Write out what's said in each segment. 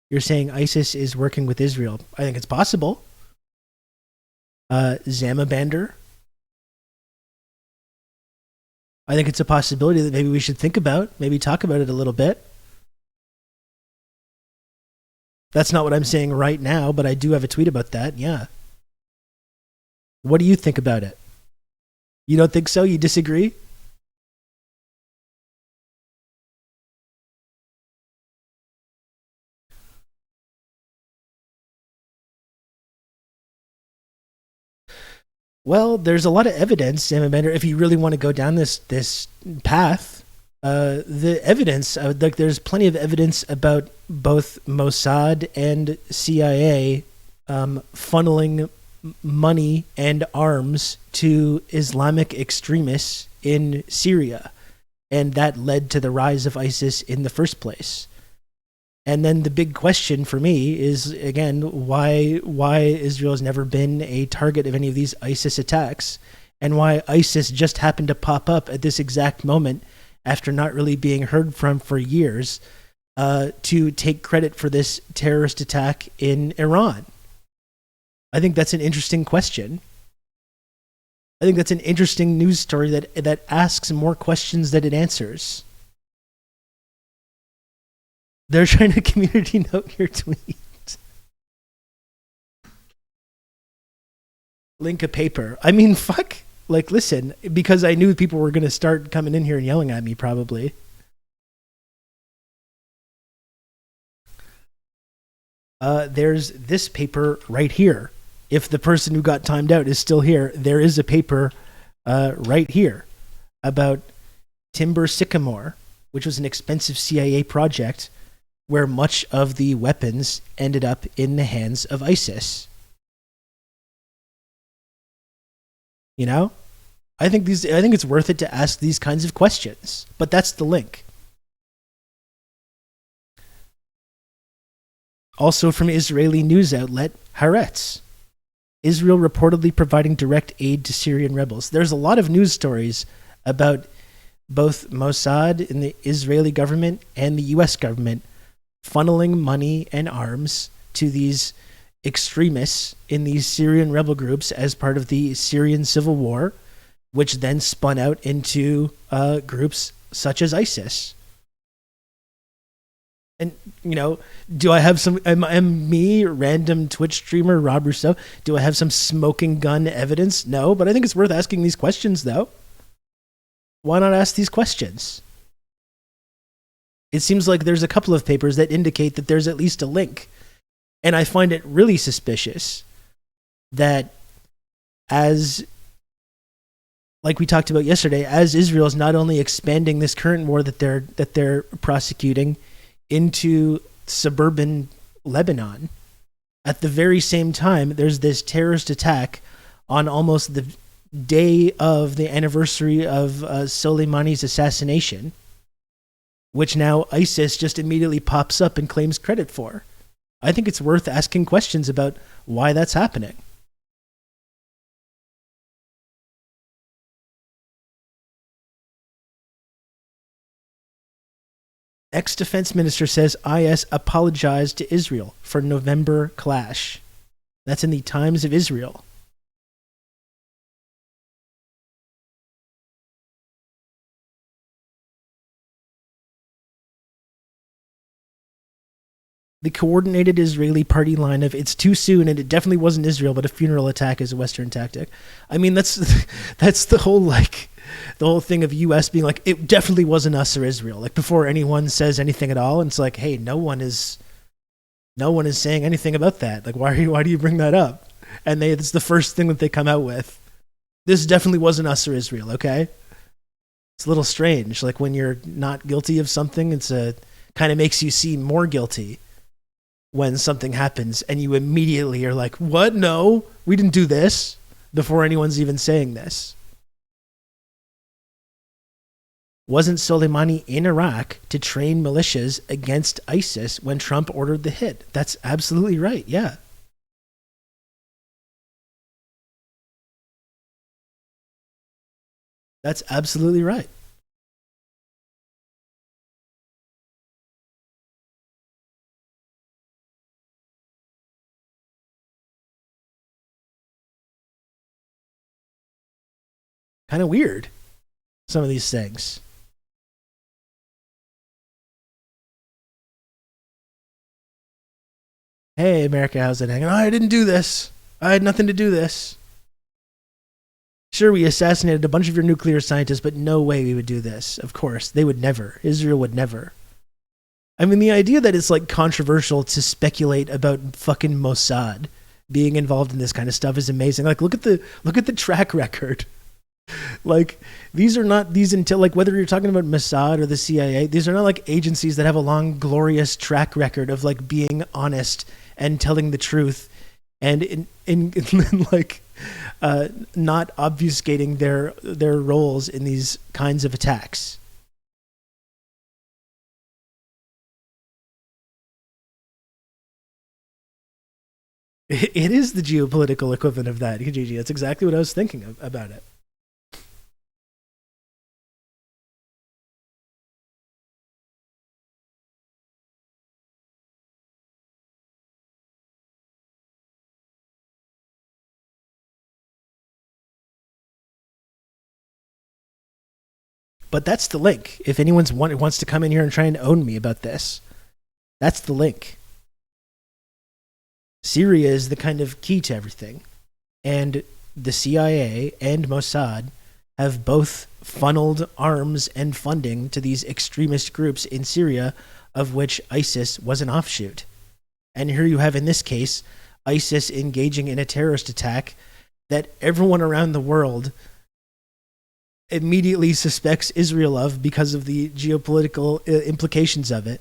You're saying ISIS is working with Israel. I think it's possible. Zamabander. I think it's a possibility that maybe we should think about, maybe talk about it a little bit. That's not what I'm saying right now, but I do have a tweet about that. Yeah. What do you think about it? You don't think so? You disagree? Well, there's a lot of evidence, Sam Bender. If you really want to go down this path, the evidence, like there's plenty of evidence about both Mossad and CIA funneling money and arms to Islamic extremists in Syria, and that led to the rise of ISIS in the first place. And then the big question for me is, again, why Israel's never been a target of any of these ISIS attacks, and why ISIS just happened to pop up at this exact moment after not really being heard from for years, to take credit for this terrorist attack in Iran. I think that's an interesting question. I think that's an interesting news story that asks more questions than it answers. They're trying to community note your tweet. Link a paper. I mean, fuck. Like, listen, because I knew people were going to start coming in here and yelling at me, probably. There's this paper right here. If the person who got timed out is still here, there is a paper right here about Timber Sycamore, which was an expensive CIA project where much of the weapons ended up in the hands of ISIS. You know? I think it's worth it to ask these kinds of questions. But that's the link. Also from Israeli news outlet Haaretz. Israel reportedly providing direct aid to Syrian rebels. There's a lot of news stories about both Mossad and the Israeli government and the US government funneling money and arms to these extremists in these Syrian rebel groups as part of the Syrian civil war, which then spun out into groups such as ISIS. And, you know, do I have some, am me, random Twitch streamer Rob Rousseau, do I have some smoking gun evidence? No, but I think it's worth asking these questions, though. Why not ask these questions? It seems like there's a couple of papers that indicate that there's at least a link. And I find it really suspicious that, as like we talked about yesterday, as Israel is not only expanding this current war that they're prosecuting into suburban Lebanon, at the very same time there's this terrorist attack on almost the day of the anniversary of Soleimani's assassination, which now ISIS just immediately pops up and claims credit for. I think it's worth asking questions about why that's happening. Ex-defense minister says IS apologized to Israel for November clash. That's in the Times of Israel. The coordinated Israeli party line of "it's too soon" and "it definitely wasn't Israel, but a funeral attack is a Western tactic." I mean, that's the whole thing of U.S. being like, it definitely wasn't us or Israel. Like, before anyone says anything at all, and it's like, hey, no one is saying anything about that. Like, why do you bring that up? And it's the first thing that they come out with. This definitely wasn't us or Israel. Okay, it's a little strange. Like, when you're not guilty of something, it's kind of makes you seem more guilty when something happens and you immediately are like, what? No, we didn't do this, before anyone's even saying this. Wasn't Soleimani in Iraq to train militias against ISIS when Trump ordered the hit? That's absolutely right. Yeah. That's absolutely right. Kind of weird, some of these things. Hey, America, how's it hanging? Oh, I didn't do this. I had nothing to do this. Sure, we assassinated a bunch of your nuclear scientists, but no way we would do this. Of course, they would never. Israel would never. I mean, the idea that it's like controversial to speculate about fucking Mossad being involved in this kind of stuff is amazing. Like, look at the track record. Like, these are not these until like whether you're talking about Mossad or the CIA, these are not like agencies that have a long, glorious track record of like being honest and telling the truth, and in like not obfuscating their roles in these kinds of attacks. It is the geopolitical equivalent of that, Kijiji. That's exactly what I was thinking about it. But that's the link. If anyone wants to come in here and try and own me about this, that's the link. Syria is the kind of key to everything. And the CIA and Mossad have both funneled arms and funding to these extremist groups in Syria, of which ISIS was an offshoot. And here you have, in this case, ISIS engaging in a terrorist attack that everyone around the world immediately suspects Israel of because of the geopolitical implications of it.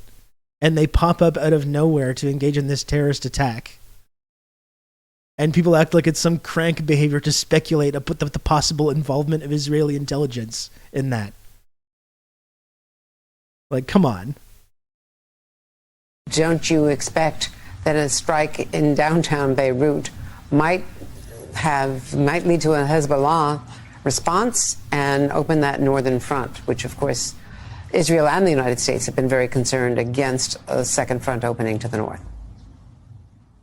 And they pop up out of nowhere to engage in this terrorist attack. And people act like it's some crank behavior to speculate about the possible involvement of Israeli intelligence in that. Like, come on. Don't you expect that a strike in downtown Beirut might lead to a Hezbollah response and open that northern front, which, of course, Israel and the United States have been very concerned against a second front opening to the north?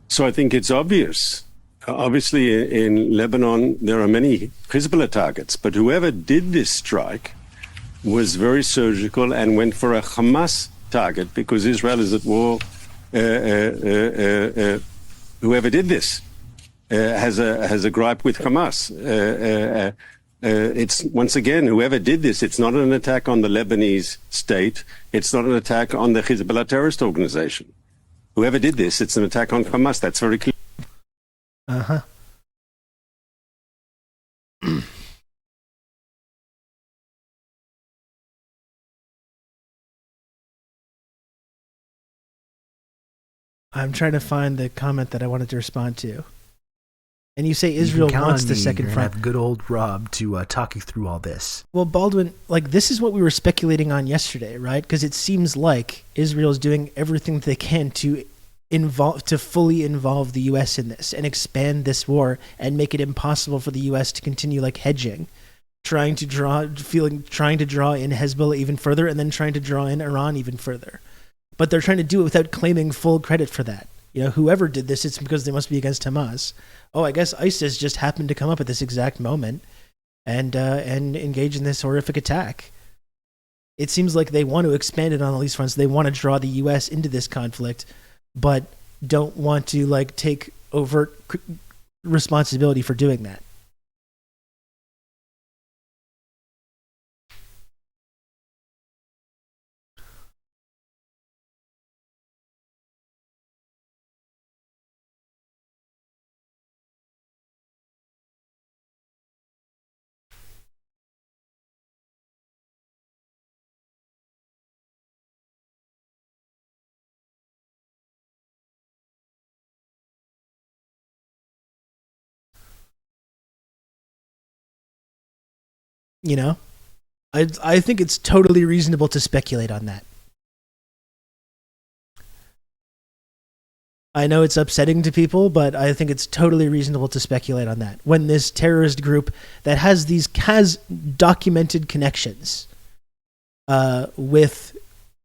So I think it's obvious. Obviously, in Lebanon, there are many Hezbollah targets, but whoever did this strike was very surgical and went for a Hamas target because Israel is at war. Whoever did this has a gripe with Hamas. It's, once again, whoever did this, it's not an attack on the Lebanese state. It's not an attack on the Hezbollah terrorist organization. Whoever did this, it's an attack on Hamas. That's very clear. Uh-huh. I'm trying to find the comment that I wanted to respond to. And you say Israel wants the second front. Have good old Rob to talk you through all this. Well, Baldwin, like, this is what we were speculating on yesterday, right? Because it seems like Israel's doing everything they can to fully involve the U.S. in this and expand this war and make it impossible for the U.S. to continue like hedging, trying to draw in Hezbollah even further and then trying to draw in Iran even further. But they're trying to do it without claiming full credit for that. You know, whoever did this, it's because they must be against Hamas. Oh, I guess ISIS just happened to come up at this exact moment and engage in this horrific attack. It seems like they want to expand it on all these fronts. They want to draw the U.S. into this conflict, but don't want to like take overt responsibility for doing that. You know, I think it's totally reasonable to speculate on that. I know it's upsetting to people, but I think it's totally reasonable to speculate on that. When this terrorist group that has documented connections with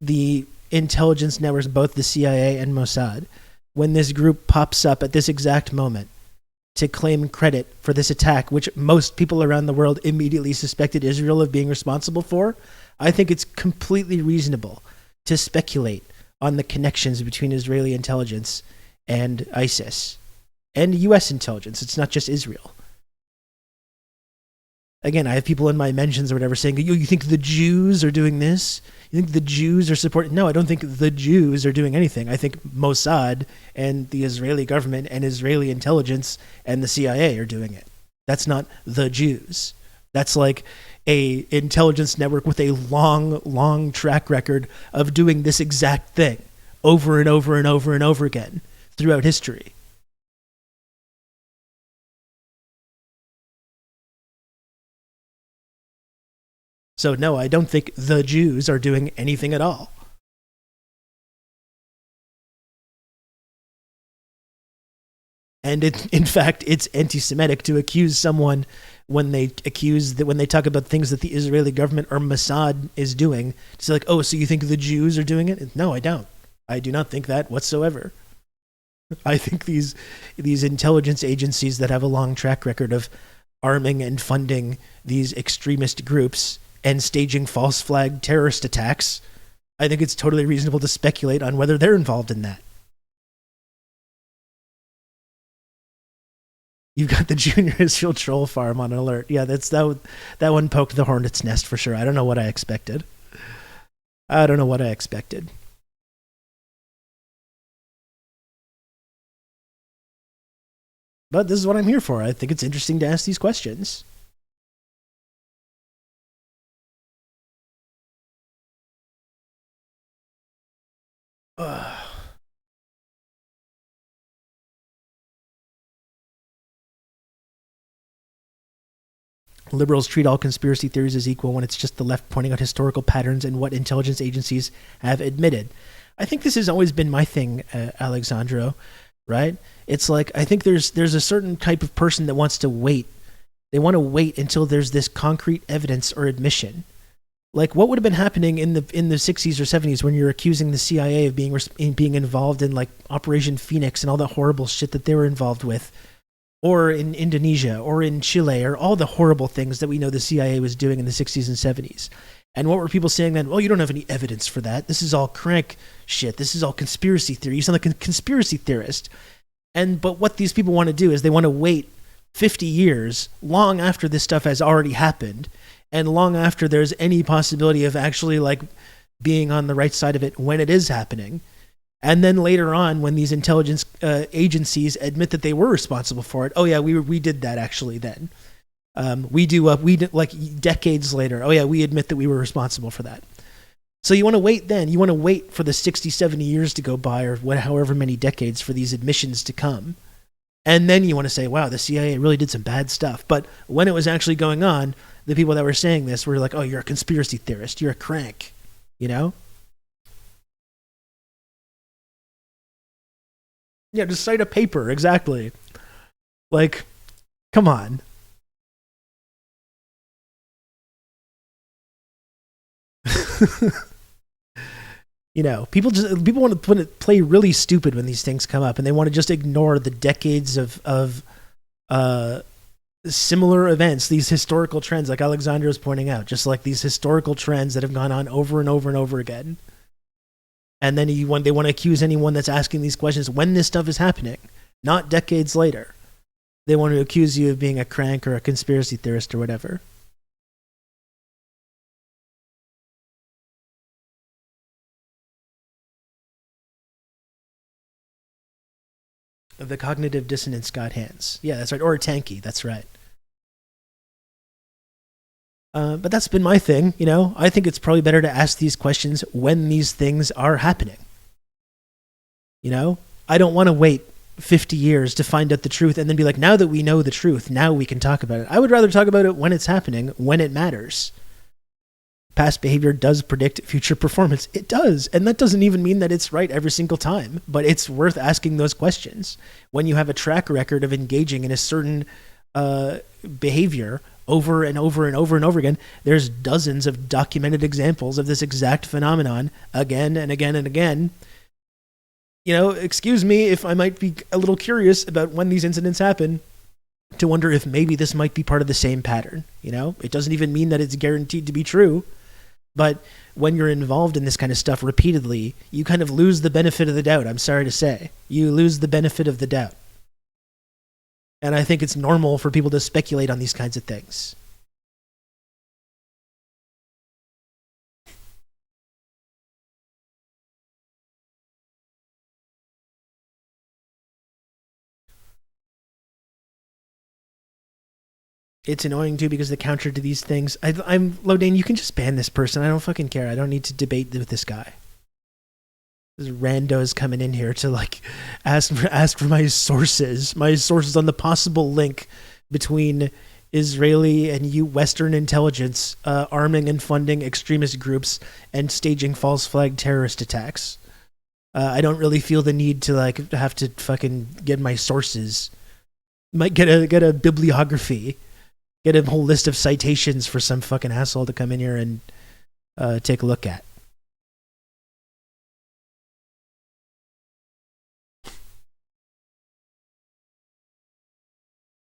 the intelligence networks, both the CIA and Mossad, when this group pops up at this exact moment to claim credit for this attack, which most people around the world immediately suspected Israel of being responsible for, I think it's completely reasonable to speculate on the connections between Israeli intelligence and ISIS and U.S. intelligence. It's not just Israel. Again, I have people in my mentions or whatever saying, you think the Jews are doing this? You think the Jews are supporting? No, I don't think the Jews are doing anything. I think Mossad and the Israeli government and Israeli intelligence and the CIA are doing it. That's not the Jews. That's like a intelligence network with a long, long track record of doing this exact thing over and over and over and over again throughout history. So no, I don't think the Jews are doing anything at all. And in fact, it's anti-Semitic to accuse someone when they talk about things that the Israeli government or Mossad is doing. To say like, oh, so you think the Jews are doing it? No, I don't. I do not think that whatsoever. I think these intelligence agencies that have a long track record of arming and funding these extremist groups and staging false flag terrorist attacks, I think it's totally reasonable to speculate on whether they're involved in that. You've got the Junior Israel troll farm on alert. Yeah, that one poked the hornet's nest for sure. I don't know what I expected. But this is what I'm here for. I think it's interesting to ask these questions. Liberals treat all conspiracy theories as equal when it's just the left pointing out historical patterns and what intelligence agencies have admitted. I think this has always been my thing, Alexandro, right? It's like, I think there's a certain type of person that wants to wait. They want to wait until there's this concrete evidence or admission. Like, what would have been happening in the 60s or 70s when you're accusing the CIA of being involved in like Operation Phoenix and all the horrible shit that they were involved with, or in Indonesia or in Chile, or all the horrible things that we know the CIA was doing in the 60s and 70s. And what were people saying then? Well, you don't have any evidence for that. This is all crank shit. This is all conspiracy theory. You sound like a conspiracy theorist. But what these people want to do is they want to wait 50 years, long after this stuff has already happened, and long after there's any possibility of actually like being on the right side of it when it is happening. And then later on, when these intelligence agencies admit that they were responsible for it, oh yeah, we did that actually then. We did like decades later. Oh yeah, we admit that we were responsible for that. So you want to wait then. You want to wait for the 60, 70 years to go by, or however many decades for these admissions to come. And then you want to say, wow, the CIA really did some bad stuff. But when it was actually going on, the people that were saying this were like, oh, you're a conspiracy theorist. You're a crank, you know? Yeah, just cite a paper, exactly. Like, come on. You know, people want to play really stupid when these things come up, and they want to just ignore the decades of similar events, these historical trends, like Alexandra is pointing out, just like these historical trends that have gone on over and over and over again. And then they want to accuse anyone that's asking these questions when this stuff is happening, not decades later. They want to accuse you of being a crank or a conspiracy theorist or whatever. The cognitive dissonance got hands. Yeah, that's right. Or a tanky. That's right. But that's been my thing, you know. I think it's probably better to ask these questions when these things are happening. You know, I don't want to wait 50 years to find out the truth and then be like, now that we know the truth, now we can talk about it. I would rather talk about it when it's happening, when it matters. Past behavior does predict future performance. It does. And that doesn't even mean that it's right every single time, but it's worth asking those questions. When you have a track record of engaging in a certain behavior over and over and over and over again, there's dozens of documented examples of this exact phenomenon again and again and again. You know, excuse me if I might be a little curious about when these incidents happen. to wonder if maybe this might be part of the same pattern. You know, it doesn't even mean that it's guaranteed to be true, but when you're involved in this kind of stuff repeatedly, you kind of lose the benefit of the doubt. I'm sorry to say, you lose the benefit of the doubt. And I think it's normal for people to speculate on these kinds of things. It's annoying too because the counter to these things, I'm Lodane, you can just ban this person. I don't fucking care. I don't need to debate with this guy. This rando's coming in here to like ask for my sources on the possible link between Israeli and Western intelligence arming and funding extremist groups and staging false flag terrorist attacks. I don't really feel the need to like have to fucking get my sources. Might get a bibliography. Get a whole list of citations for some fucking asshole to come in here and take a look at.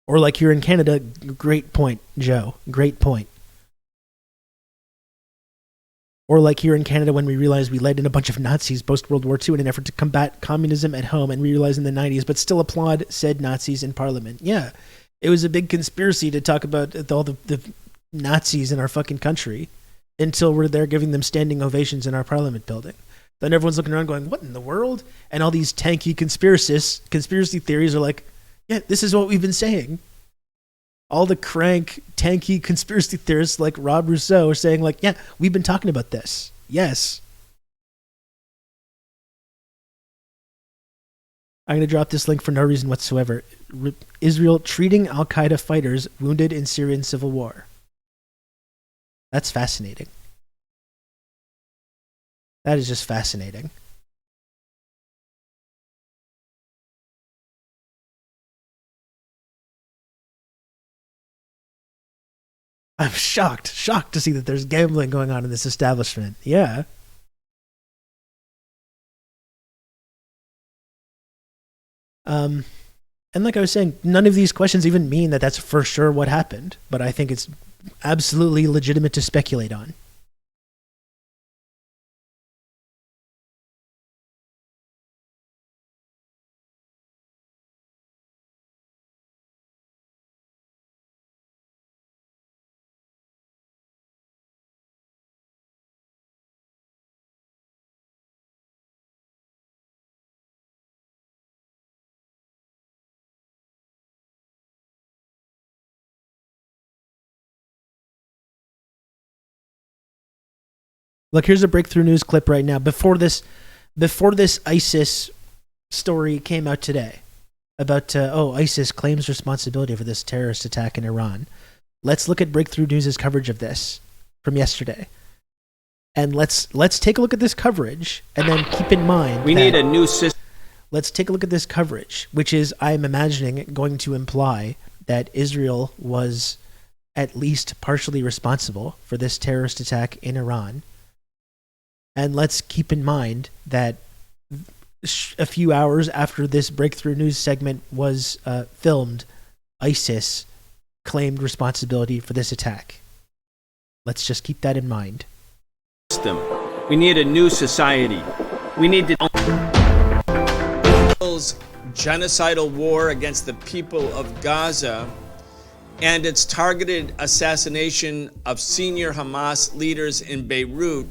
Or like here in Canada, great point, Joe. Great point. Or like here in Canada when we realized we led in a bunch of Nazis post-World War II in an effort to combat communism at home and we realized in the 90s, but still applaud said Nazis in Parliament. Yeah. It was a big conspiracy to talk about all the Nazis in our fucking country until we're there giving them standing ovations in our parliament building. Then everyone's looking around going, what in the world? And all these tanky conspiracy theories are like, yeah, this is what we've been saying. All the crank, tanky conspiracy theorists like Rob Rousseau are saying like, yeah, we've been talking about this. Yes. I'm going to drop this link for no reason whatsoever. Israel treating al-Qaeda fighters wounded in Syrian civil war. That's fascinating. That is just fascinating. I'm shocked to see that there's gambling going on in this establishment. Yeah. And like I was saying, none of these questions even mean that that's for sure what happened, but I think it's absolutely legitimate to speculate on. Look, here's a breakthrough news clip right now. Before this ISIS story came out today about, ISIS claims responsibility for this terrorist attack in Iran. Let's look at Breakthrough News' coverage of this from yesterday. And let's take a look at this coverage and then keep in mind we need a new system. Let's take a look at this coverage, which is, I'm imagining, going to imply that Israel was at least partially responsible for this terrorist attack in Iran. And let's keep in mind that a few hours after this Breakthrough News segment was filmed, ISIS claimed responsibility for this attack. Let's just keep that in mind. We need a new society. We need to... genocidal war against the people of Gaza and its targeted assassination of senior Hamas leaders in Beirut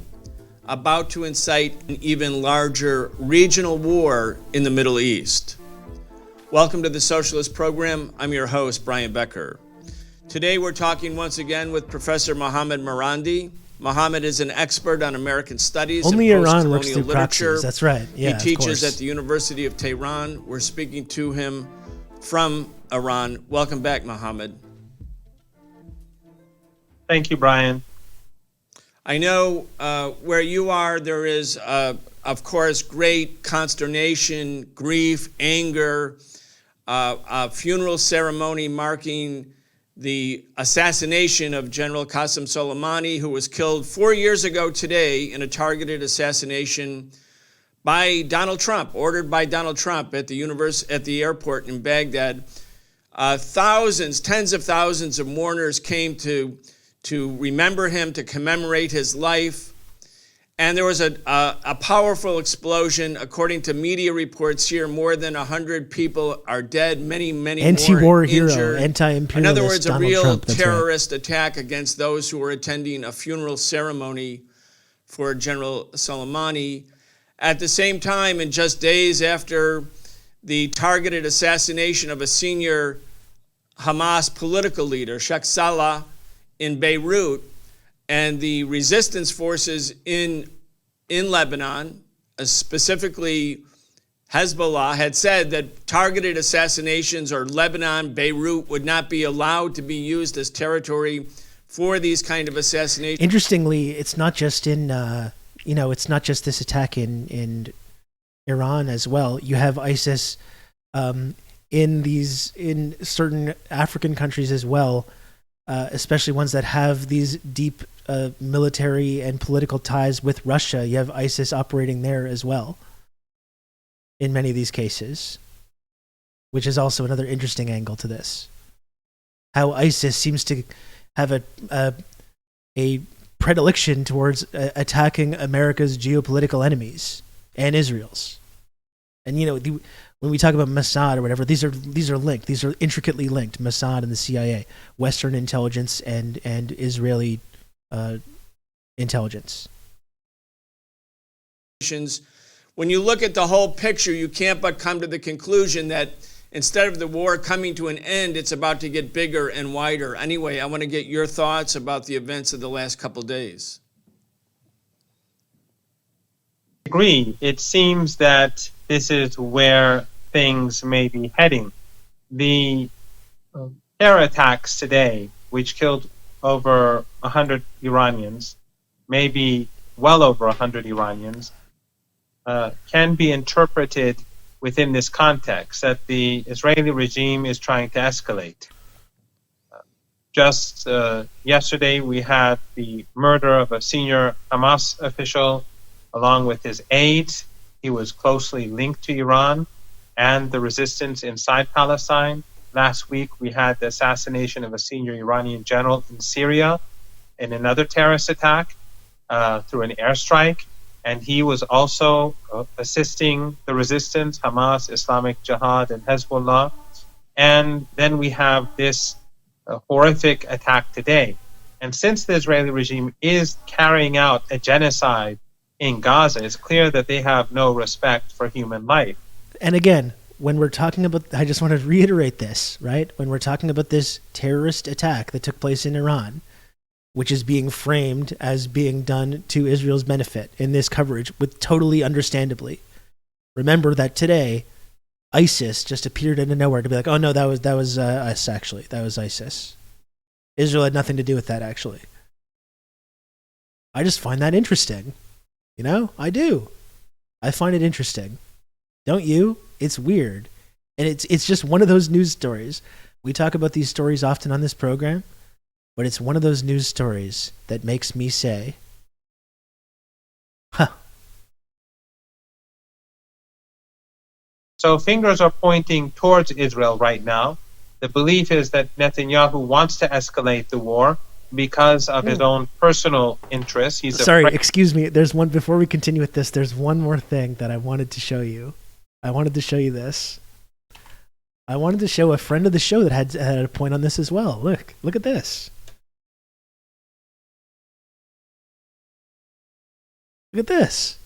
about to incite an even larger regional war in the Middle East. Welcome to the Socialist Program. I'm your host, Brian Becker. Today we're talking once again with Professor Mohammad Marandi. Mohammed is an expert on American studies Only and Iran works post-colonial through literature. proxies. That's right. Yeah, he teaches at the University of Tehran. We're speaking to him from Iran. Welcome back, Mohammed. Thank you, Brian. I know where you are, there is, of course, great consternation, grief, anger, a funeral ceremony marking the assassination of General Qasem Soleimani, who was killed 4 years ago today in a targeted assassination by Donald Trump, ordered by Donald Trump at the airport in Baghdad. Thousands, tens of thousands of mourners came to remember him, to commemorate his life. And there was a powerful explosion. According to media reports here, more than 100 people are dead, many Anti-war more hero, injured. anti-imperialist In other words, Donald a real Trump, that's terrorist attack against those who were attending a funeral ceremony for General Soleimani. At the same time, and just days after the targeted assassination of a senior Hamas political leader, Sheikh Salah, in Beirut, and the resistance forces in Lebanon, specifically Hezbollah, had said that targeted assassinations or Lebanon, Beirut, would not be allowed to be used as territory for these kind of assassinations. Interestingly, it's not just in, it's not just this attack in Iran as well. You have ISIS in certain African countries as well, especially ones that have these deep military and political ties with Russia. You have ISIS operating there as well in many of these cases, which is also another interesting angle to this. How ISIS seems to have a predilection towards attacking America's geopolitical enemies and Israel's. And when we talk about Mossad or whatever, these are linked. These are intricately linked. Mossad and the CIA, Western intelligence and Israeli intelligence. When you look at the whole picture, you can't but come to the conclusion that instead of the war coming to an end, it's about to get bigger and wider. Anyway, I want to get your thoughts about the events of the last couple days. I agree. It seems that this is where things may be heading. The terror attacks today, which killed over 100 Iranians, maybe well over 100 Iranians, can be interpreted within this context that the Israeli regime is trying to escalate. Just yesterday, we had the murder of a senior Hamas official along with his aide. He was closely linked to Iran and the resistance inside Palestine. Last week, we had the assassination of a senior Iranian general in Syria in another terrorist attack through an airstrike. And he was also assisting the resistance, Hamas, Islamic Jihad, and Hezbollah. And then we have this horrific attack today. And since the Israeli regime is carrying out a genocide in Gaza, it's clear that they have no respect for human life. And again, when we're talking about, I just want to reiterate this, right? When we're talking about this terrorist attack that took place in Iran, which is being framed as being done to Israel's benefit in this coverage, with totally understandably. Remember that today, ISIS just appeared out of nowhere to be like, oh no, that was us actually. That was ISIS. Israel had nothing to do with that actually. I just find that interesting. I do. I find it interesting. Don't you? It's weird. And it's just one of those news stories. We talk about these stories often on this program, but it's one of those news stories that makes me say, huh. So fingers are pointing towards Israel right now. The belief is that Netanyahu wants to escalate the war because of his own personal interests. Excuse me. There's one, before we continue with this, there's one more thing that I wanted to show you. I wanted to show you this. I wanted to show a friend of the show that had a point on this as well. Look at this. Look at this.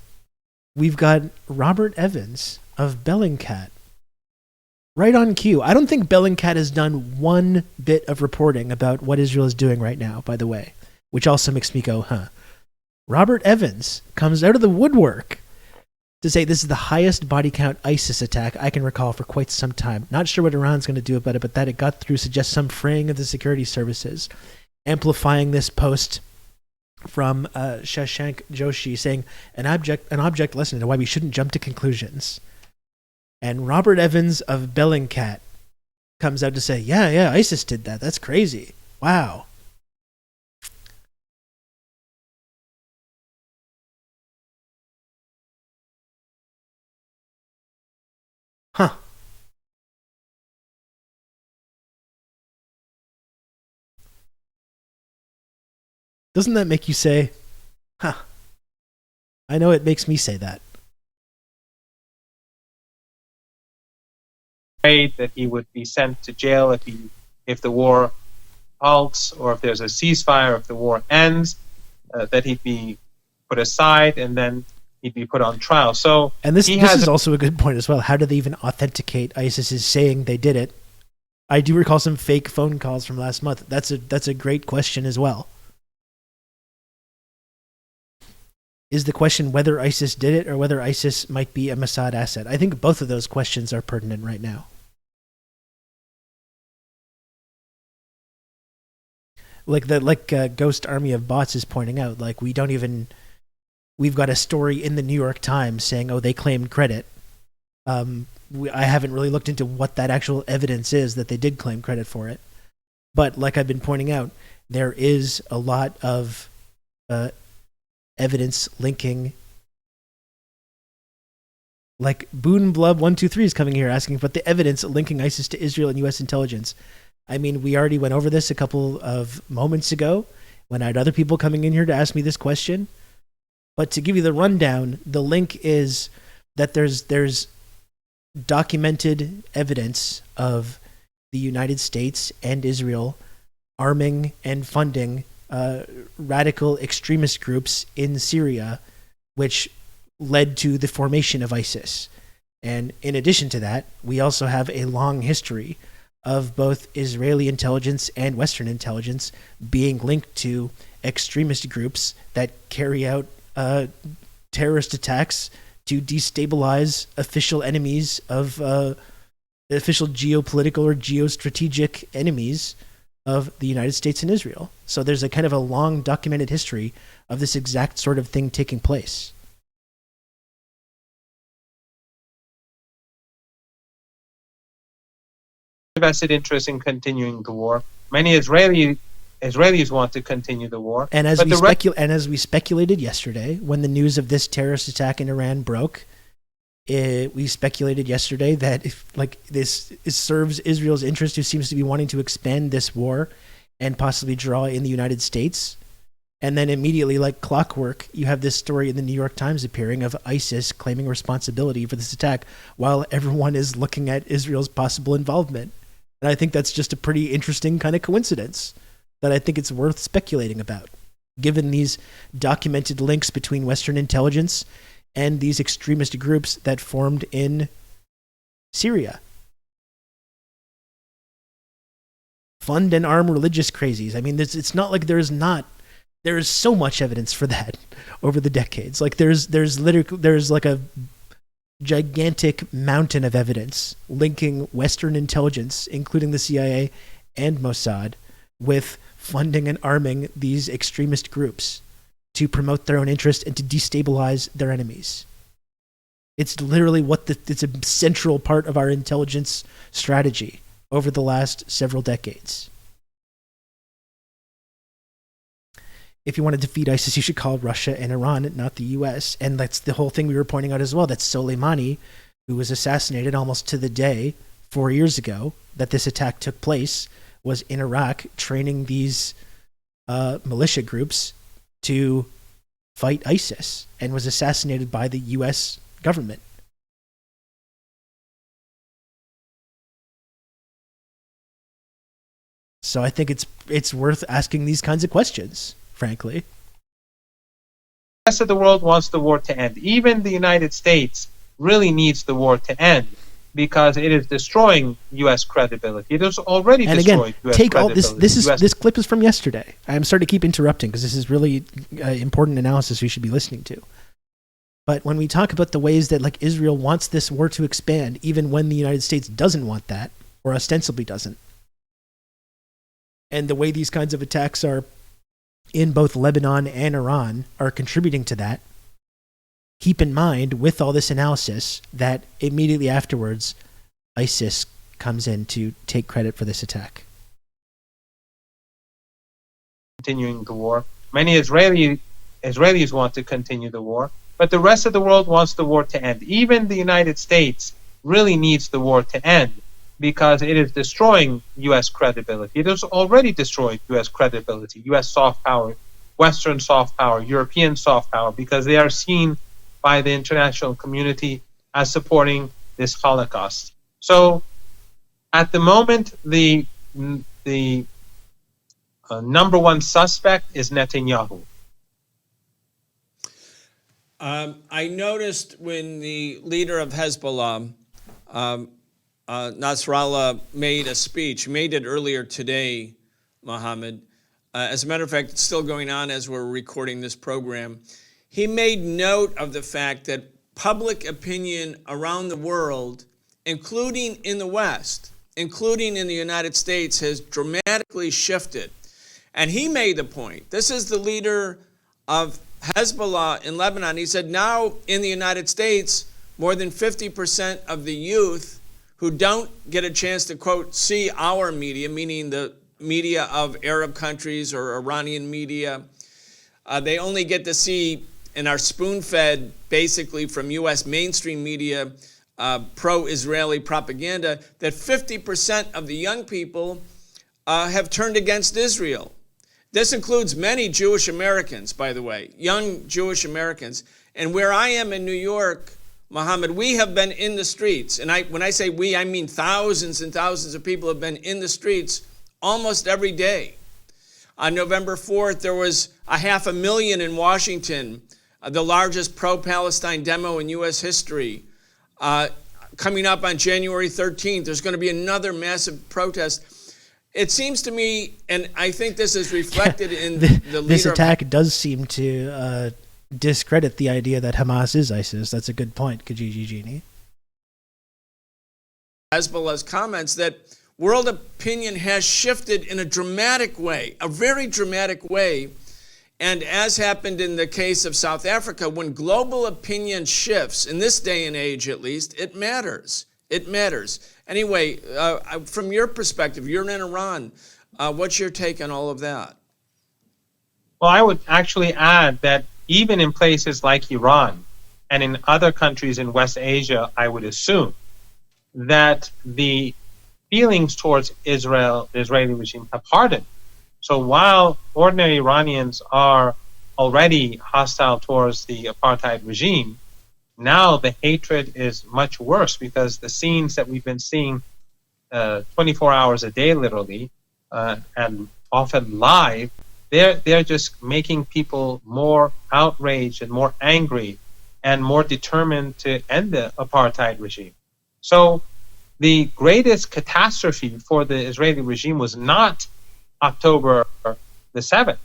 We've got Robert Evans of Bellingcat right on cue. I don't think Bellingcat has done one bit of reporting about what Israel is doing right now, by the way, which also makes me go, huh. Robert Evans comes out of the woodwork to say this is the highest body count ISIS attack I can recall for quite some time. Not sure what Iran's going to do about it, but that it got through suggests some fraying of the security services, amplifying this post from Shashank Joshi saying an object lesson to why we shouldn't jump to conclusions. And Robert Evans of Bellingcat comes out to say, yeah, ISIS did that. That's crazy. Wow. Huh. Doesn't that make you say, huh? I know it makes me say that. Afraid that he would be sent to jail if the war halts, or if there's a ceasefire, if the war ends, that he'd be put aside and then he'd be put on trial. So, and this is also a good point as well. How do they even authenticate ISIS is saying they did it? I do recall some fake phone calls from last month. That's a great question as well. Is the question whether ISIS did it or whether ISIS might be a Mossad asset? I think both of those questions are pertinent right now. Like Ghost Army of Bots is pointing out, like we've got a story in the New York Times saying, oh, they claimed credit. I haven't really looked into what that actual evidence is that they did claim credit for it. But like I've been pointing out, there is a lot of evidence linking. Like Boone Blub 123 is coming here asking about the evidence linking ISIS to Israel and U.S. intelligence. I mean, we already went over this a couple of moments ago when I had other people coming in here to ask me this question. But to give you the rundown, the link is that there's documented evidence of the United States and Israel arming and funding radical extremist groups in Syria, which led to the formation of ISIS. And in addition to that, we also have a long history of both Israeli intelligence and Western intelligence being linked to extremist groups that carry out terrorist attacks to destabilize official enemies of official geopolitical or geostrategic enemies of the United States and Israel. So there's a kind of a long documented history of this exact sort of thing taking place. Vested interest in continuing the war. Many Israelis want to continue the war. And as we speculated yesterday, when the news of this terrorist attack in Iran broke, we speculated yesterday that if this serves Israel's interest, who seems to be wanting to expand this war and possibly draw in the United States. And then immediately, like clockwork, you have this story in the New York Times appearing of ISIS claiming responsibility for this attack while everyone is looking at Israel's possible involvement. And I think that's just a pretty interesting kind of coincidence that I think it's worth speculating about, given these documented links between Western intelligence and these extremist groups that formed in Syria. Fund and arm religious crazies. I mean, it's not like there is so much evidence for that over the decades. Like there's like a gigantic mountain of evidence linking Western intelligence, including the CIA and Mossad, with funding and arming these extremist groups to promote their own interest and to destabilize their enemies. It's literally it's a central part of our intelligence strategy over the last several decades. If you want to defeat ISIS, you should call Russia and Iran, not the U.S. And that's the whole thing we were pointing out as well. That Soleimani, who was assassinated almost to the day 4 years ago that this attack took place, was in Iraq training these militia groups to fight ISIS and was assassinated by the U.S. government. So I think it's worth asking these kinds of questions, frankly. The rest of the world wants the war to end. Even the United States really needs the war to end because it is destroying U.S. credibility. It has already destroyed U.S. credibility. This clip is from yesterday. I'm sorry to keep interrupting because this is really important analysis we should be listening to. But when we talk about the ways that like Israel wants this war to expand, even when the United States doesn't want that, or ostensibly doesn't, and the way these kinds of attacks are in both Lebanon and Iran are contributing to that, keep in mind with all this analysis that immediately afterwards, ISIS comes in to take credit for this attack. Continuing the war. Many Israelis want to continue the war, but the rest of the world wants the war to end. Even the United States really needs the war to end because it is destroying U.S. credibility. It has already destroyed U.S. credibility, U.S. soft power Western soft power, European soft power, because they are seen by the international community as supporting this Holocaust. So at the moment, the number one suspect is Netanyahu. I noticed when the leader of Hezbollah, Nasrallah, made a speech, made it earlier today, Mohammed. As a matter of fact, it's still going on as we're recording this program. He made note of the fact that public opinion around the world, including in the West, including in the United States, has dramatically shifted. And he made the point. This is the leader of Hezbollah in Lebanon. He said now in the United States, more than 50% of the youth who don't get a chance to, quote, see our media, meaning the media of Arab countries or Iranian media, they only get to see and are spoon-fed basically from U.S. mainstream media, pro-Israeli propaganda, that 50% of the young people have turned against Israel. This includes many Jewish Americans, by the way, young Jewish Americans. And where I am in New York, Mohammed, we have been in the streets. And when I say we, I mean thousands and thousands of people have been in the streets almost every day. On November 4th, there was 500,000 in Washington, the largest pro-Palestine demo in U.S. history. Coming up on January 13th, there's going to be another massive protest. It seems to me, and I think this is reflected in the leader. This attack does seem to discredit the idea that Hamas is ISIS. That's a good point, Kijiji Genie. Hezbollah's comments that world opinion has shifted in a dramatic way, a very dramatic way. And as happened in the case of South Africa, when global opinion shifts, in this day and age at least, it matters. It matters. Anyway, from your perspective, you're in Iran. What's your take on all of that? Well, I would actually add that even in places like Iran and in other countries in West Asia, I would assume that the feelings towards Israel, the Israeli regime, have hardened. So while ordinary Iranians are already hostile towards the apartheid regime, now the hatred is much worse because the scenes that we've been seeing 24 hours a day, literally, and often live, they're just making people more outraged and more angry and more determined to end the apartheid regime. So the greatest catastrophe for the Israeli regime was not October the 7th.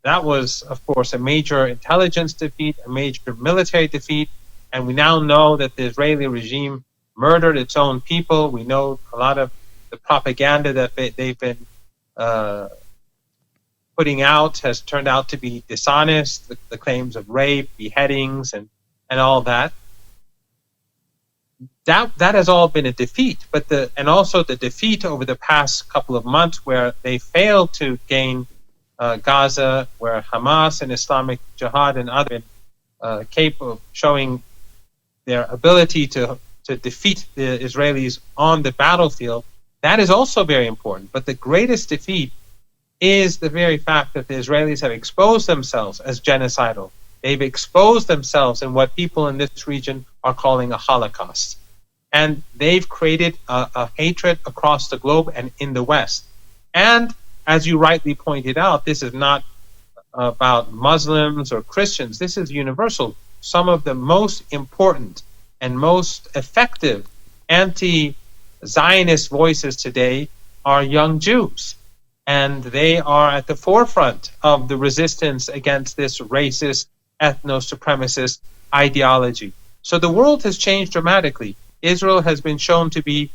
That was, of course, a major intelligence defeat, a major military defeat, and we now know that the Israeli regime murdered its own people. We know a lot of the propaganda that they've been putting out has turned out to be dishonest, the claims of rape, beheadings, and all that. That has all been a defeat, and also the defeat over the past couple of months where they failed to gain Gaza, where Hamas and Islamic Jihad and others capable of showing their ability to defeat the Israelis on the battlefield. That is also very important. But the greatest defeat is the very fact that the Israelis have exposed themselves as genocidal. They've exposed themselves in what people in this region are calling a Holocaust. And they've created a hatred across the globe and in the West. And as you rightly pointed out, this is not about Muslims or Christians. This is universal. Some of the most important and most effective anti-Zionist voices today are young Jews. And they are at the forefront of the resistance against this racist, ethno-supremacist ideology. So the world has changed dramatically. Israel has been shown to be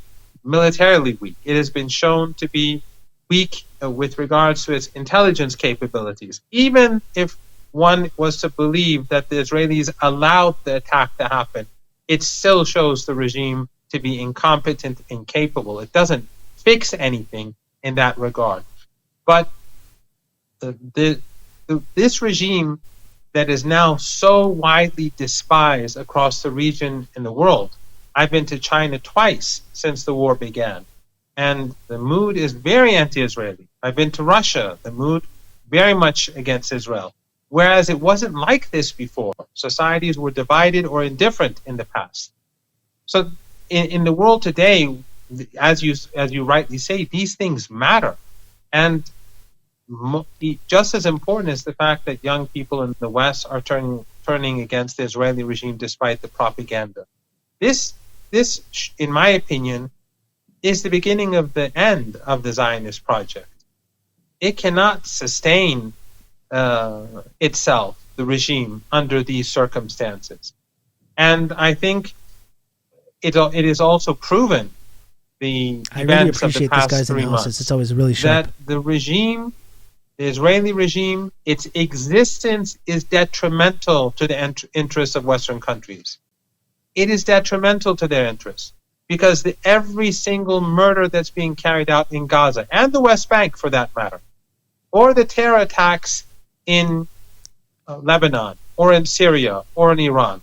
militarily weak. It has been shown to be weak with regards to its intelligence capabilities. Even if one was to believe that the Israelis allowed the attack to happen, it still shows the regime to be incompetent, incapable. It doesn't fix anything in that regard. But this regime that is now so widely despised across the region in the world. I've been to China twice since the war began, and the mood is very anti-Israeli. I've been to Russia, the mood very much against Israel. whereas it wasn't like this before. Societies were divided or indifferent in the past. So in the world today, as you rightly say, these things matter. And just as important is the fact that young people in the West are turning against the Israeli regime despite the propaganda. This, in my opinion, is the beginning of the end of the Zionist project. It cannot sustain itself, the regime, under these circumstances. And I think it is also proven, the I really events of the appreciate this past guy's 3 analysis. months, It's always really sharp. that the regime, the Israeli regime, its existence is detrimental to the interests of Western countries. It is detrimental to their interests because every single murder that's being carried out in Gaza, and the West Bank for that matter, or the terror attacks in Lebanon, or in Syria, or in Iran,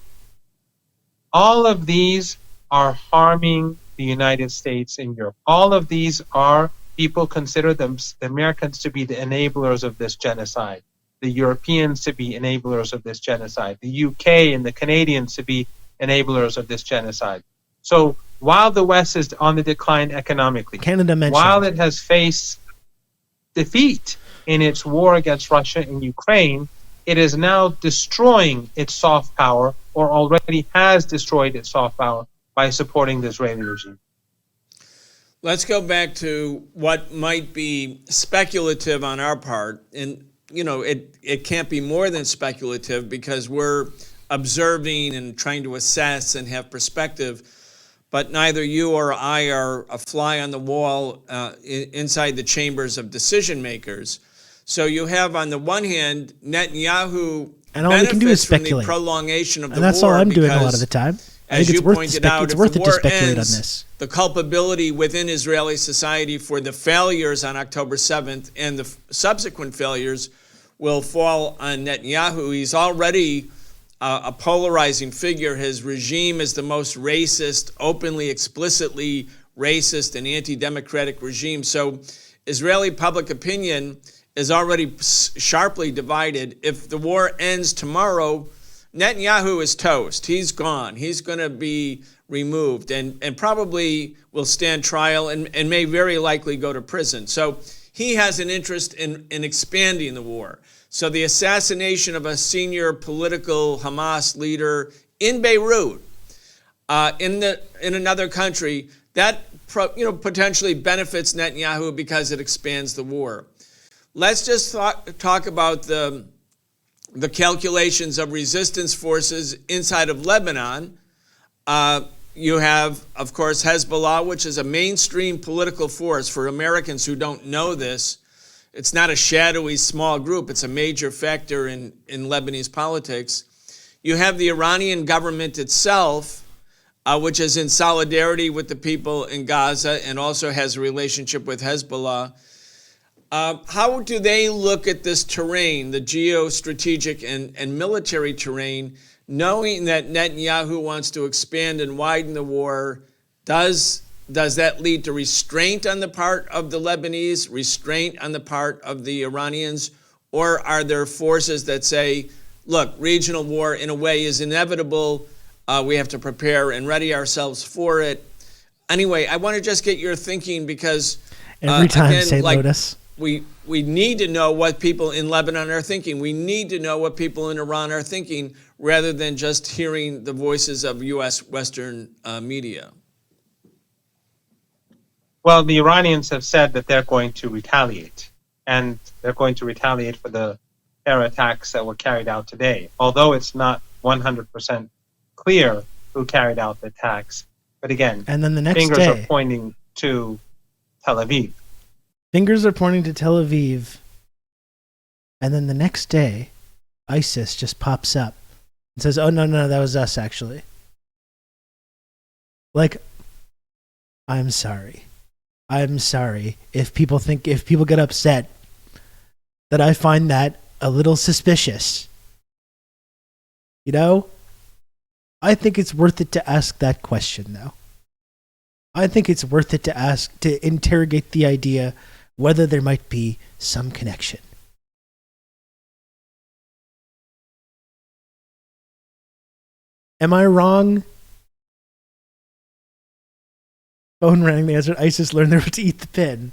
all of these are harming the United States and Europe. All of these are, people consider the Americans to be the enablers of this genocide, the Europeans to be enablers of this genocide, the UK and the Canadians to be enablers of this genocide. So while the West is on the decline economically, Canada mentioned. while it has faced defeat in its war against Russia and Ukraine, it is now destroying its soft power, or already has destroyed its soft power, by supporting the Israeli regime. Let's go back to what might be speculative on our part. And, it can't be more than speculative because we're observing and trying to assess and have perspective. But neither you or I are a fly on the wall inside the chambers of decision makers. So you have, on the one hand, Netanyahu and all we can do is benefits from the speculate. prolongation of the war. And that's all I'm doing a lot of the time. I As think you it's worth, pointed out, it's if worth the it to war speculate on ends, this. the culpability within Israeli society for the failures on October 7th and the subsequent failures will fall on Netanyahu. He's already a polarizing figure. His regime is the most racist, openly, explicitly racist and anti-democratic regime. So Israeli public opinion is already sharply divided. If the war ends tomorrow, Netanyahu is toast. He's gone. He's going to be removed and probably will stand trial and may very likely go to prison. So he has an interest in expanding the war. So the assassination of a senior political Hamas leader in Beirut, in another country, that potentially benefits Netanyahu because it expands the war. Let's just talk about the calculations of resistance forces inside of Lebanon. You have, of course, Hezbollah, which is a mainstream political force. For Americans who don't know this, it's not a shadowy small group. It's a major factor in Lebanese politics. You have the Iranian government itself, which is in solidarity with the people in Gaza and also has a relationship with Hezbollah. How do they look at this terrain, the geostrategic and military terrain, knowing that Netanyahu wants to expand and widen the war? Does that lead to restraint on the part of the Lebanese, restraint on the part of the Iranians, or are there forces that say, look, regional war in a way is inevitable, we have to prepare and ready ourselves for it? Anyway, I want to just get your thinking because every time, again, St. Lotus. We need to know what people in Lebanon are thinking. We need to know what people in Iran are thinking rather than just hearing the voices of U.S. Western media. Well, the Iranians have said that they're going to retaliate, and they're going to retaliate for the terror attacks that were carried out today, although it's not 100% clear who carried out the attacks. But again, and then the next fingers day, are pointing to Tel Aviv. Fingers are pointing to Tel Aviv, and then the next day, ISIS just pops up and says, oh, no, that was us, actually. Like, I'm sorry if people get upset that I find that a little suspicious. I think it's worth it to ask that question, though. I think it's worth it to interrogate the idea whether there might be some connection. Am I wrong? Phone rang. They answered. ISIS learned they were to eat the pin.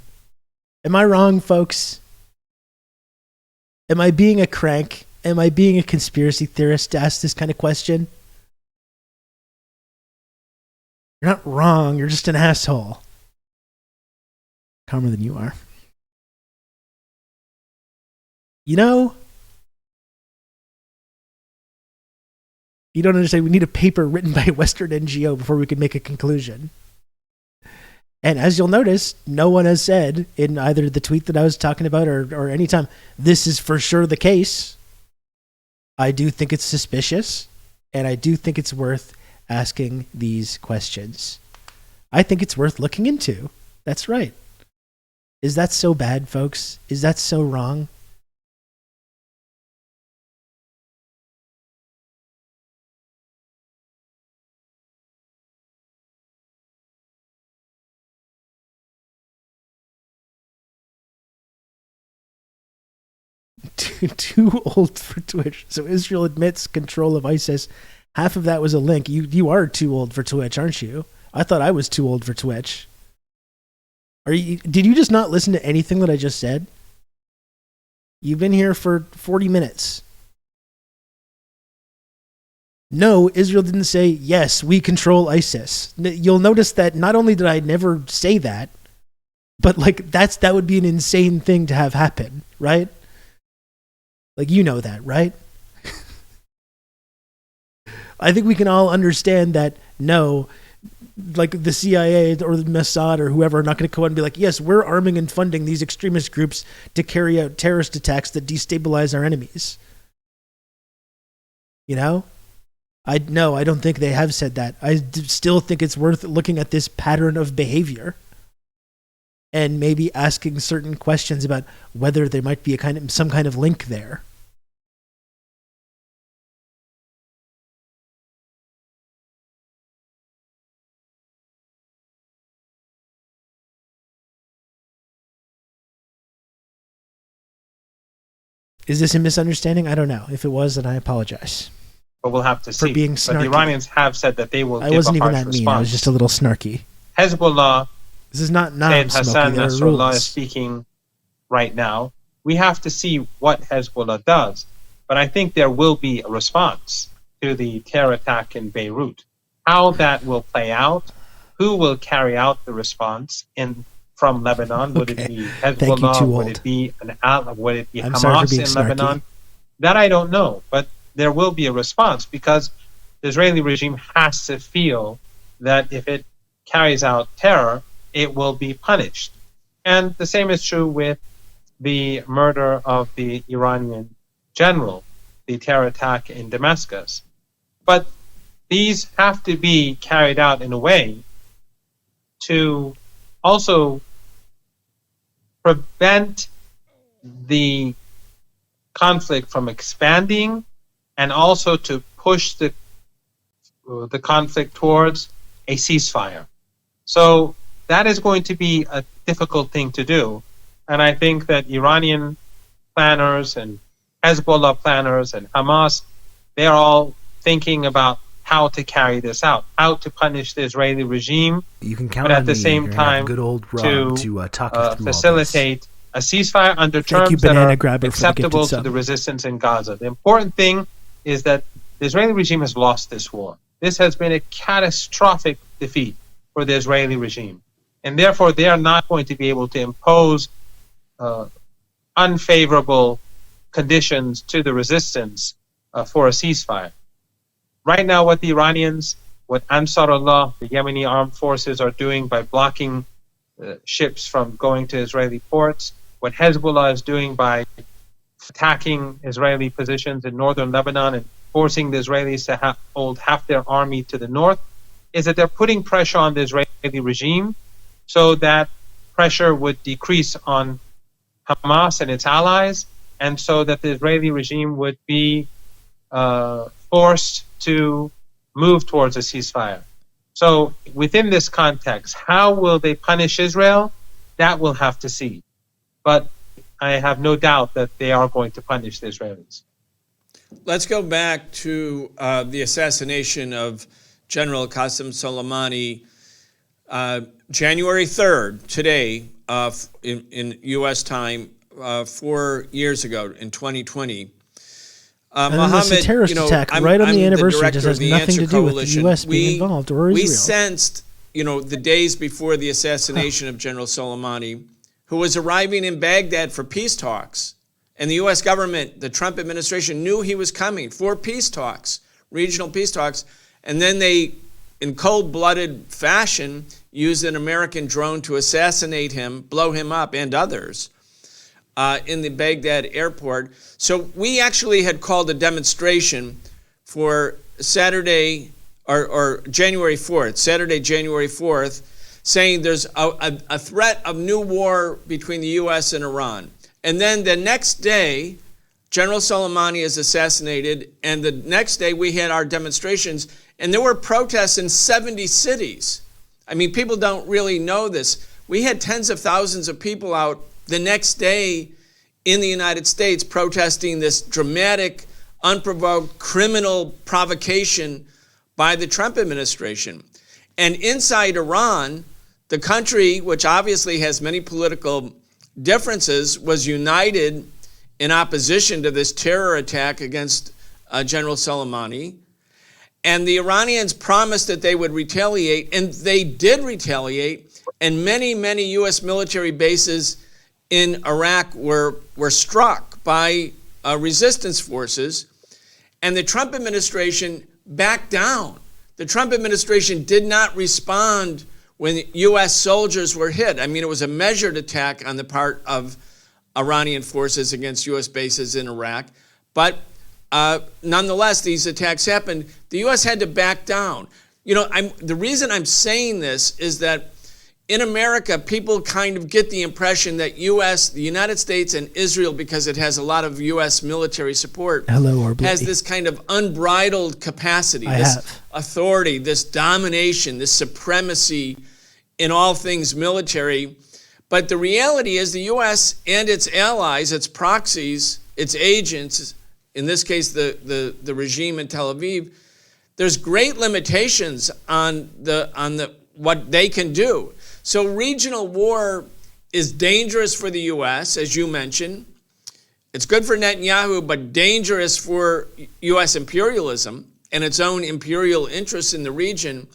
Am I wrong, folks? Am I being a crank? Am I being a conspiracy theorist to ask this kind of question? You're not wrong. You're just an asshole. Calmer than you are. You know, you don't understand. We need a paper written by a Western NGO before we can make a conclusion. And as you'll notice, no one has said in either the tweet that I was talking about or any time, this is for sure the case. I do think it's suspicious, and I do think it's worth asking these questions. I think it's worth looking into. That's right. Is that so bad, folks? Is that so wrong? Too old for Twitch. So Israel admits control of ISIS. Half of that was a link. You are too old for Twitch, aren't you? I thought I was too old for Twitch. Did you just not listen to anything that I just said? You've been here for 40 minutes. No, Israel didn't say, yes, we control ISIS. You'll notice that not only did I never say that, but like that would be an insane thing to have happen, right? Like, you know that, right? I think we can all understand that, no, like the CIA or the Mossad or whoever are not going to go out and be like, yes, we're arming and funding these extremist groups to carry out terrorist attacks that destabilize our enemies. You know? I don't think they have said that. I still think it's worth looking at this pattern of behavior and maybe asking certain questions about whether there might be some kind of link there. Is this a misunderstanding? I don't know. If it was, then I apologize. But we'll have to see. For being But snarky. the Iranians have said that they will give a harsh response. I wasn't even that mean. I was just a little snarky. Hezbollah, This is not Sayyid Hassan there are Nasrallah is rules. speaking right now. We have to see what Hezbollah does. But I think there will be a response to the terror attack in Beirut. How that will play out, who will carry out the response from Lebanon? Would it be Hezbollah? Would it be would it be Hamas in Lebanon? That I don't know, but there will be a response because the Israeli regime has to feel that if it carries out terror, it will be punished. And the same is true with the murder of the Iranian general, the terror attack in Damascus. But these have to be carried out in a way to also prevent the conflict from expanding and also to push the conflict towards a ceasefire. So that is going to be a difficult thing to do. And I think that Iranian planners and Hezbollah planners and Hamas, they're all thinking about how to carry this out, how to punish the Israeli regime, You can count but on at the me. same You're gonna have time good old Rob to talk us through facilitate a ceasefire under Thank you, terms that Banana are Grabber, for the acceptable gifted to sub. the resistance in Gaza. The important thing is that the Israeli regime has lost this war. This has been a catastrophic defeat for the Israeli regime. And therefore, they are not going to be able to impose unfavorable conditions to the resistance for a ceasefire. Right now, what the Iranians, what Ansarullah, the Yemeni armed forces, are doing by blocking ships from going to Israeli ports, what Hezbollah is doing by attacking Israeli positions in northern Lebanon and forcing the Israelis to hold half their army to the north, is that they're putting pressure on the Israeli regime so that pressure would decrease on Hamas and its allies, and so that the Israeli regime would be forced to move towards a ceasefire. So within this context, how will they punish Israel? That we'll have to see. But I have no doubt that they are going to punish the Israelis. Let's go back to the assassination of General Qasem Soleimani, January 3rd, today, in U.S. time, 4 years ago in 2020. And Mohammed, the terrorist attack right on the anniversary just has nothing to do with the U.S. being involved or Israel. We sensed, the days before the assassination of General Soleimani, who was arriving in Baghdad for peace talks. And the U.S. government, the Trump administration, knew he was coming for peace talks, regional peace talks. And then they, in cold-blooded fashion, used an American drone to assassinate him, blow him up, and others in the Baghdad airport. So we actually had called a demonstration for Saturday, or January 4th, Saturday, January 4th, saying there's a threat of new war between the U.S. and Iran. And then the next day, General Soleimani is assassinated, and the next day we had our demonstrations, and there were protests in 70 cities. I mean, people don't really know this. We had tens of thousands of people out the next day in the United States protesting this dramatic, unprovoked criminal provocation by the Trump administration. And inside Iran, the country, which obviously has many political differences, was united in opposition to this terror attack against General Soleimani. And the Iranians promised that they would retaliate, and they did retaliate, and many, many U.S. military bases in Iraq were struck by resistance forces, and the Trump administration backed down. The Trump administration did not respond when U.S. soldiers were hit. I mean, it was a measured attack on the part of Iranian forces against U.S. bases in Iraq. But nonetheless, these attacks happened. The U.S. had to back down. The reason I'm saying this is that in America, people kind of get the impression that the United States and Israel, because it has a lot of U.S. military support, has this kind of unbridled capacity, authority, this domination, this supremacy in all things military. But the reality is the U.S. and its allies, its proxies, its agents, in this case the regime in Tel Aviv, there's great limitations on what they can do. So regional war is dangerous for the U.S., as you mentioned. It's good for Netanyahu, but dangerous for U.S. imperialism and its own imperial interests in the region.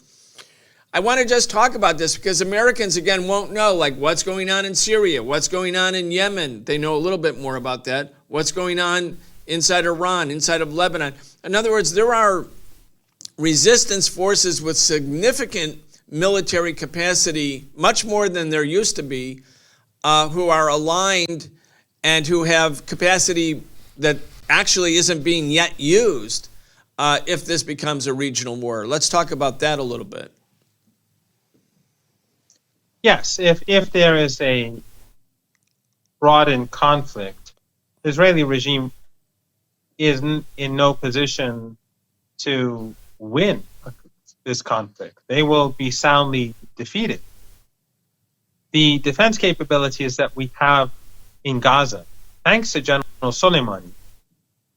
I want to just talk about this because Americans, again, won't know, like, what's going on in Syria, what's going on in Yemen. They know a little bit more about that. What's going on inside Iran, inside of Lebanon. In other words, there are resistance forces with significant military capacity, much more than there used to be, who are aligned and who have capacity that actually isn't being yet used if this becomes a regional war. Let's talk about that a little bit. Yes, if there is a broadened conflict, the Israeli regime is in no position to win this conflict. They will be soundly defeated. The defense capabilities that we have in Gaza, thanks to General Soleimani,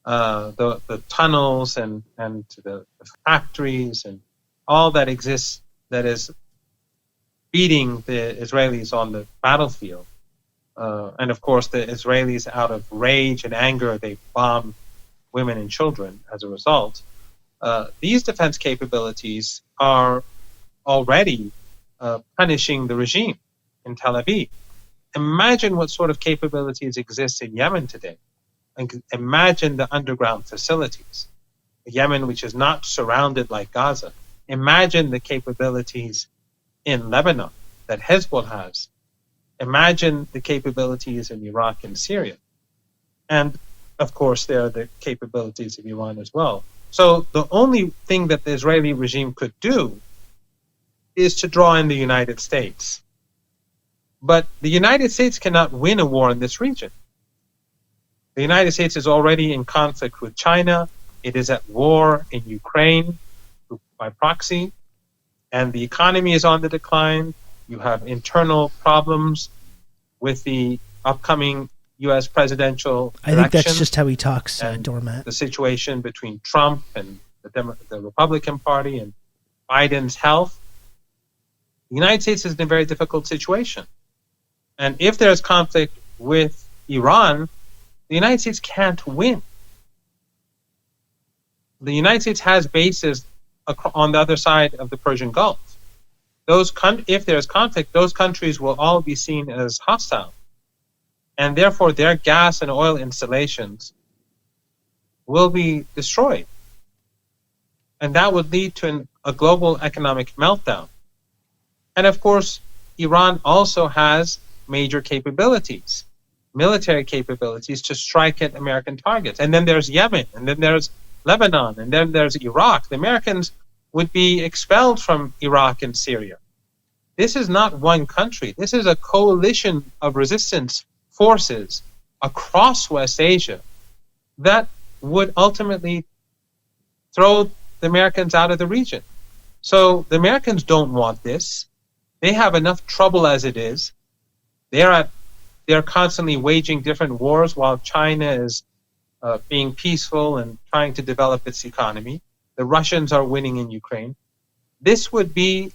the tunnels and the factories and all that exists that is beating the Israelis on the battlefield. And of course, the Israelis, out of rage and anger, they bomb women and children as a result. These defense capabilities are already punishing the regime in Tel Aviv. Imagine what sort of capabilities exist in Yemen today. And imagine the underground facilities. Yemen, which is not surrounded like Gaza. Imagine the capabilities in Lebanon that Hezbollah has. Imagine the capabilities in Iraq and Syria. And of course, there are the capabilities of Iran as well. So the only thing that the Israeli regime could do is to draw in the United States. But the United States cannot win a war in this region. The United States is already in conflict with China. It is at war in Ukraine by proxy. And the economy is on the decline. You have internal problems with the upcoming U.S. presidential I think that's election just how he talks, and Doormat. the situation between Trump and the Republican Party and Biden's health, the United States is in a very difficult situation. And if there's conflict with Iran, the United States can't win. The United States has bases on the other side of the Persian Gulf. If there's conflict, those countries will all be seen as hostile. And therefore, their gas and oil installations will be destroyed. And that would lead to a global economic meltdown. And of course, Iran also has major capabilities, military capabilities to strike at American targets. And then there's Yemen, and then there's Lebanon, and then there's Iraq. The Americans would be expelled from Iraq and Syria. This is not one country. This is a coalition of resistance forces across West Asia that would ultimately throw the Americans out of the region. So the Americans don't want this. They have enough trouble as it is. They're constantly waging different wars while China is being peaceful and trying to develop its economy. The Russians are winning in Ukraine. This would be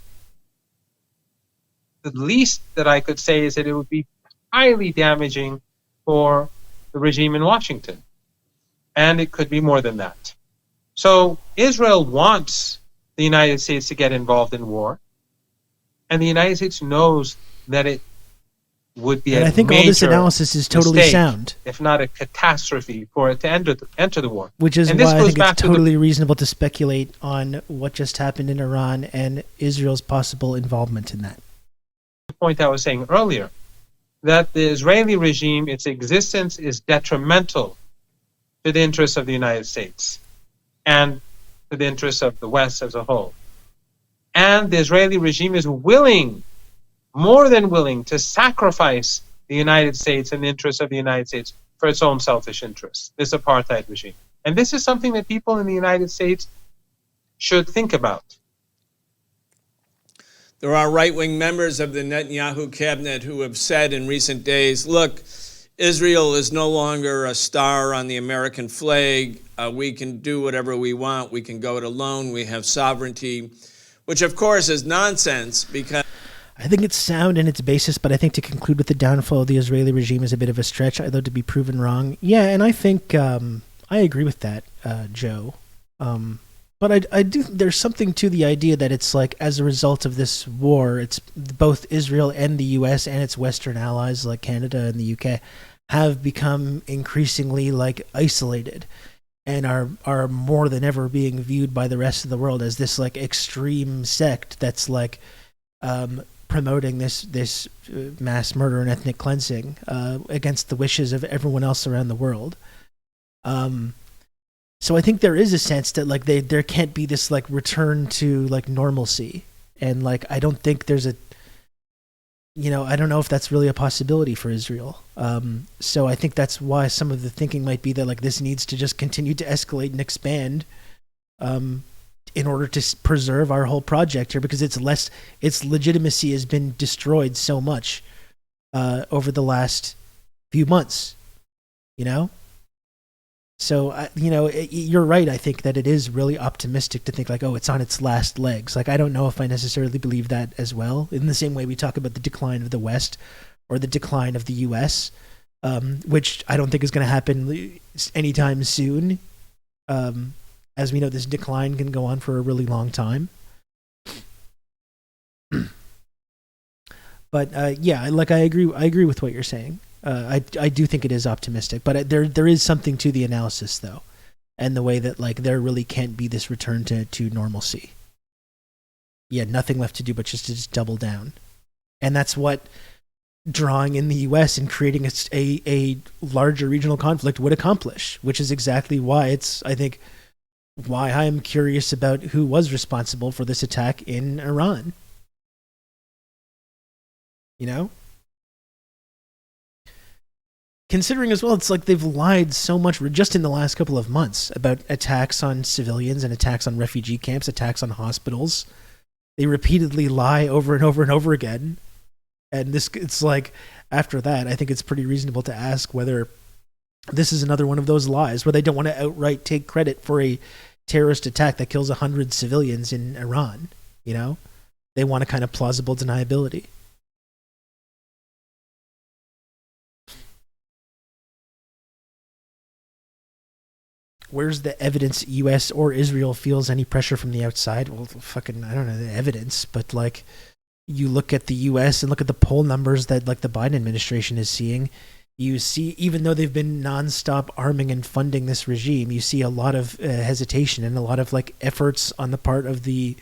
the least that I could say is that it would be highly damaging for the regime in Washington. And it could be more than that. So Israel wants the United States to get involved in war. And the United States knows that it would be I think all this analysis is totally sound, if not a catastrophe, for it to enter the war. Which is why I think it's totally reasonable to speculate on what just happened in Iran and Israel's possible involvement in that. The point I was saying earlier, that the Israeli regime, its existence is detrimental to the interests of the United States and to the interests of the West as a whole. And the Israeli regime is willing, more than willing, to sacrifice the United States and the interests of the United States for its own selfish interests, this apartheid regime. And this is something that people in the United States should think about. There are right-wing members of the Netanyahu cabinet who have said in recent days, look, Israel is no longer a star on the American flag. We can do whatever we want. We can go it alone. We have sovereignty, which, of course, is nonsense because... I think it's sound in its basis, but I think to conclude with the downfall of the Israeli regime is a bit of a stretch, although to be proven wrong. Yeah, and I think I agree with that, Joe. But I do. There's something to the idea that it's like as a result of this war, it's both Israel and the U.S. and its Western allies like Canada and the U.K. have become increasingly like isolated and are more than ever being viewed by the rest of the world as this like extreme sect that's like promoting this mass murder and ethnic cleansing against the wishes of everyone else around the world. So I think there is a sense that like there can't be this like return to like normalcy, and like I don't think there's a, I don't know if that's really a possibility for Israel. So I think that's why some of the thinking might be that like this needs to just continue to escalate and expand, in order to preserve our whole project here, because its legitimacy has been destroyed so much over the last few months, So, you're right. I think that it is really optimistic to think like, oh, it's on its last legs. Like, I don't know if I necessarily believe that as well. In the same way we talk about the decline of the West or the decline of the U.S., which I don't think is going to happen anytime soon. As we know, this decline can go on for a really long time. But yeah, like I agree with what you're saying. I do think it is optimistic, but there is something to the analysis though, and the way that like there really can't be this return to normalcy. Yeah, nothing left to do but just double down, and that's what drawing in the U.S. and creating a larger regional conflict would accomplish, which is exactly why I think why I'm curious about who was responsible for this attack in Iran. Considering as well, it's like they've lied so much just in the last couple of months about attacks on civilians and attacks on refugee camps, attacks on hospitals. They repeatedly lie over and over and over again. And it's like, after that, I think it's pretty reasonable to ask whether this is another one of those lies where they don't want to outright take credit for a terrorist attack that kills 100 civilians in Iran. You know, they want a kind of plausible deniability. Where's the evidence U.S. or Israel feels any pressure from the outside? Well, fucking, I don't know the evidence, but like, you look at the U.S. and look at the poll numbers that like the Biden administration is seeing. You see, even though they've been nonstop arming and funding this regime, you see a lot of hesitation and a lot of like efforts on the part of the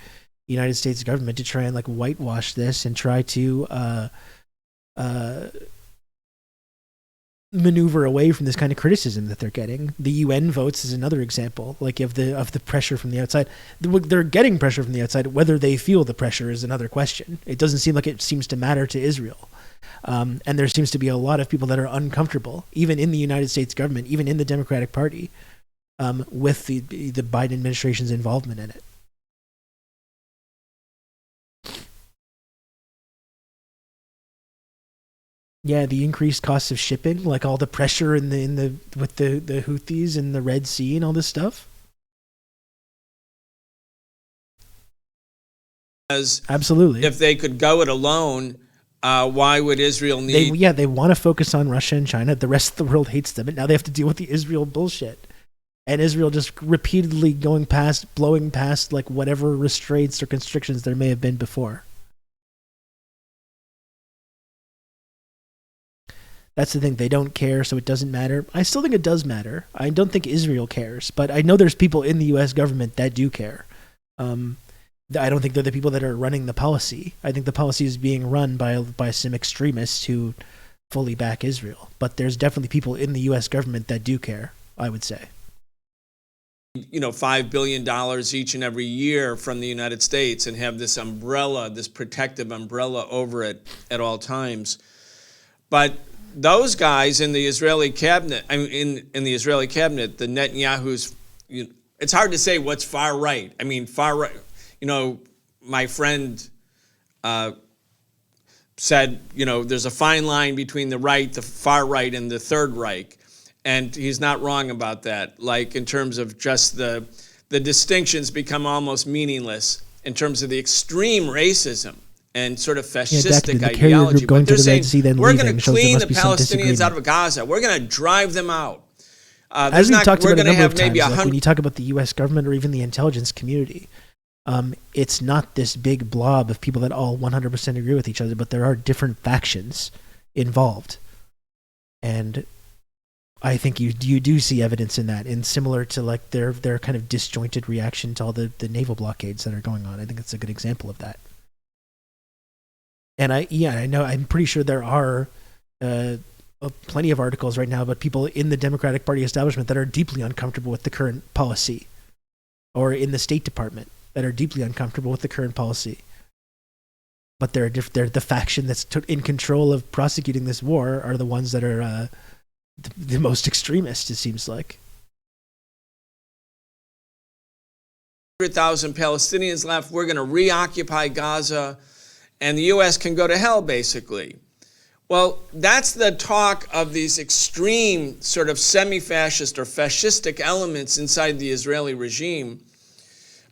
United States government to try and like whitewash this and try to maneuver away from this kind of criticism that they're getting. The UN votes is another example, like of the pressure from the outside. They're getting pressure from the outside. Whether they feel the pressure is another question. It doesn't seem like it seems to matter to Israel. And there seems to be a lot of people that are uncomfortable, even in the United States government, even in the Democratic Party, with the Biden administration's involvement in it. Yeah, the increased costs of shipping, like all the pressure with the Houthis in the Red Sea and all this stuff. Absolutely. If they could go it alone, why would Israel need... They want to focus on Russia and China. The rest of the world hates them, and now they have to deal with the Israel bullshit. And Israel just repeatedly blowing past like whatever restraints or constrictions there may have been before. That's the thing. They don't care, so it doesn't matter. I still think it does matter. I don't think Israel cares, but I know there's people in the U.S. government that do care. I don't think they're the people that are running the policy. I think the policy is being run by some extremists who fully back Israel. But there's definitely people in the U.S. government that do care, I would say. $5 billion each and every year from the United States and have this umbrella, this protective umbrella over it at all times. But those guys in the Israeli cabinet, in the Israeli cabinet, the Netanyahu's, it's hard to say what's far right. I mean, far right, my friend said, there's a fine line between the right, the far right, and the Third Reich. And he's not wrong about that. Like, in terms of just the distinctions become almost meaningless in terms of the extreme racism and sort of fascistic ideology. But they're saying, we're going to clean the Palestinians out of Gaza. We're going to drive them out. As we've talked about a number of times, like when you talk about the U.S. government or even the intelligence community, it's not this big blob of people that all 100% agree with each other, but there are different factions involved. And I think you do see evidence in that, and similar to like their kind of disjointed reaction to all the naval blockades that are going on. I think it's a good example of that. And I know, I'm pretty sure there are plenty of articles right now about people in the Democratic Party establishment that are deeply uncomfortable with the current policy, or in the State Department that are deeply uncomfortable with the current policy. But they're the faction that's in control of prosecuting this war are the ones that are the most extremist, it seems like. 100,000 Palestinians left. We're going to reoccupy Gaza, and the U.S. can go to hell, basically. Well, that's the talk of these extreme sort of semi-fascist or fascistic elements inside the Israeli regime.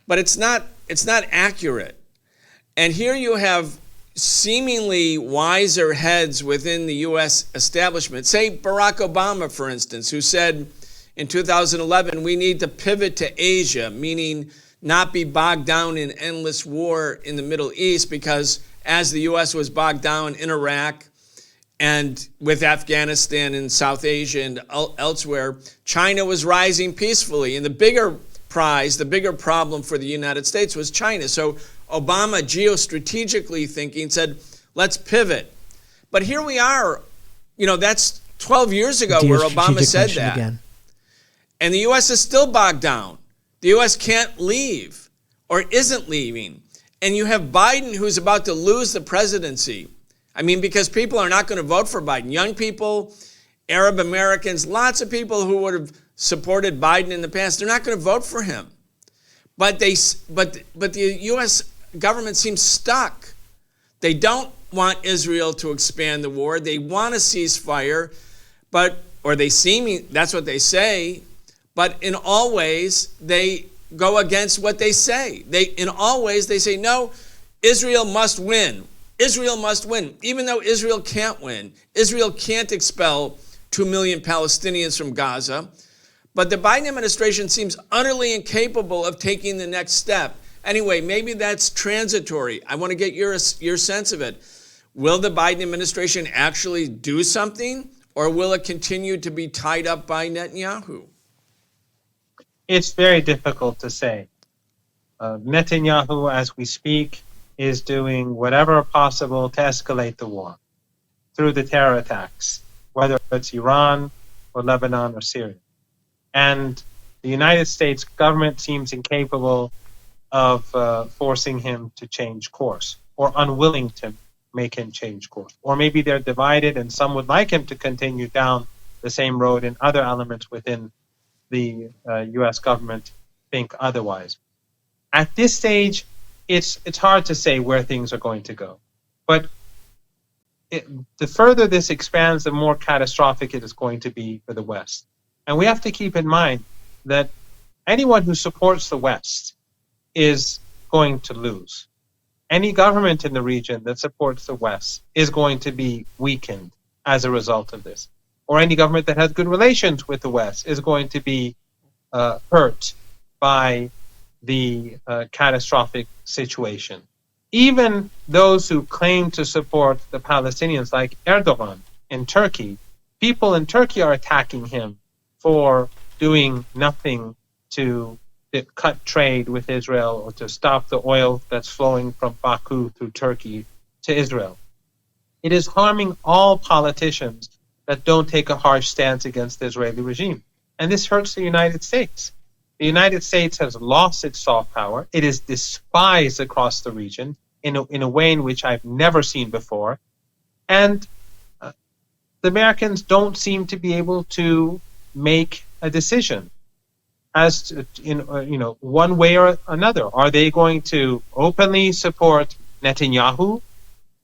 But it's not accurate. And here you have seemingly wiser heads within the U.S. establishment. Say Barack Obama, for instance, who said in 2011, we need to pivot to Asia, meaning not be bogged down in endless war in the Middle East, because as the U.S. was bogged down in Iraq and with Afghanistan and South Asia and elsewhere, China was rising peacefully. And the bigger prize, the bigger problem for the United States was China. So Obama, geostrategically thinking, said, let's pivot. But here we are, that's 12 years ago where Obama said that. Again. And the U.S. is still bogged down. The U.S. can't leave or isn't leaving. And you have Biden, who's about to lose the presidency. Because people are not going to vote for Biden. Young people, Arab Americans, lots of people who would have supported Biden in the past, they're not going to vote for him. But the U.S. government seems stuck. They don't want Israel to expand the war. They want a ceasefire, that's what they say, but in all ways, they go against what they say. In all ways, they say, no, Israel must win. Israel must win, even though Israel can't win. Israel can't expel 2 million Palestinians from Gaza. But the Biden administration seems utterly incapable of taking the next step. Anyway, maybe that's transitory. I want to get your sense of it. Will the Biden administration actually do something, or will it continue to be tied up by Netanyahu? It's very difficult to say. Netanyahu, as we speak, is doing whatever possible to escalate the war through the terror attacks, whether it's Iran or Lebanon or Syria. And the United States government seems incapable of forcing him to change course, or unwilling to make him change course. Or maybe they're divided and some would like him to continue down the same road, and other elements within the U.S. government think otherwise. At this stage, it's hard to say where things are going to go. But the further this expands, the more catastrophic it is going to be for the West. And we have to keep in mind that anyone who supports the West is going to lose. Any government in the region that supports the West is going to be weakened as a result of this. Or any government that has good relations with the West is going to be hurt by the catastrophic situation. Even those who claim to support the Palestinians, like Erdogan in Turkey, people in Turkey are attacking him for doing nothing to cut trade with Israel or to stop the oil that's flowing from Baku through Turkey to Israel. It is harming all politicians that don't take a harsh stance against the Israeli regime. And this hurts the United States. The United States has lost its soft power. It is despised across the region in a way in which I've never seen before. And the Americans don't seem to be able to make a decision as to, one way or another. Are they going to openly support Netanyahu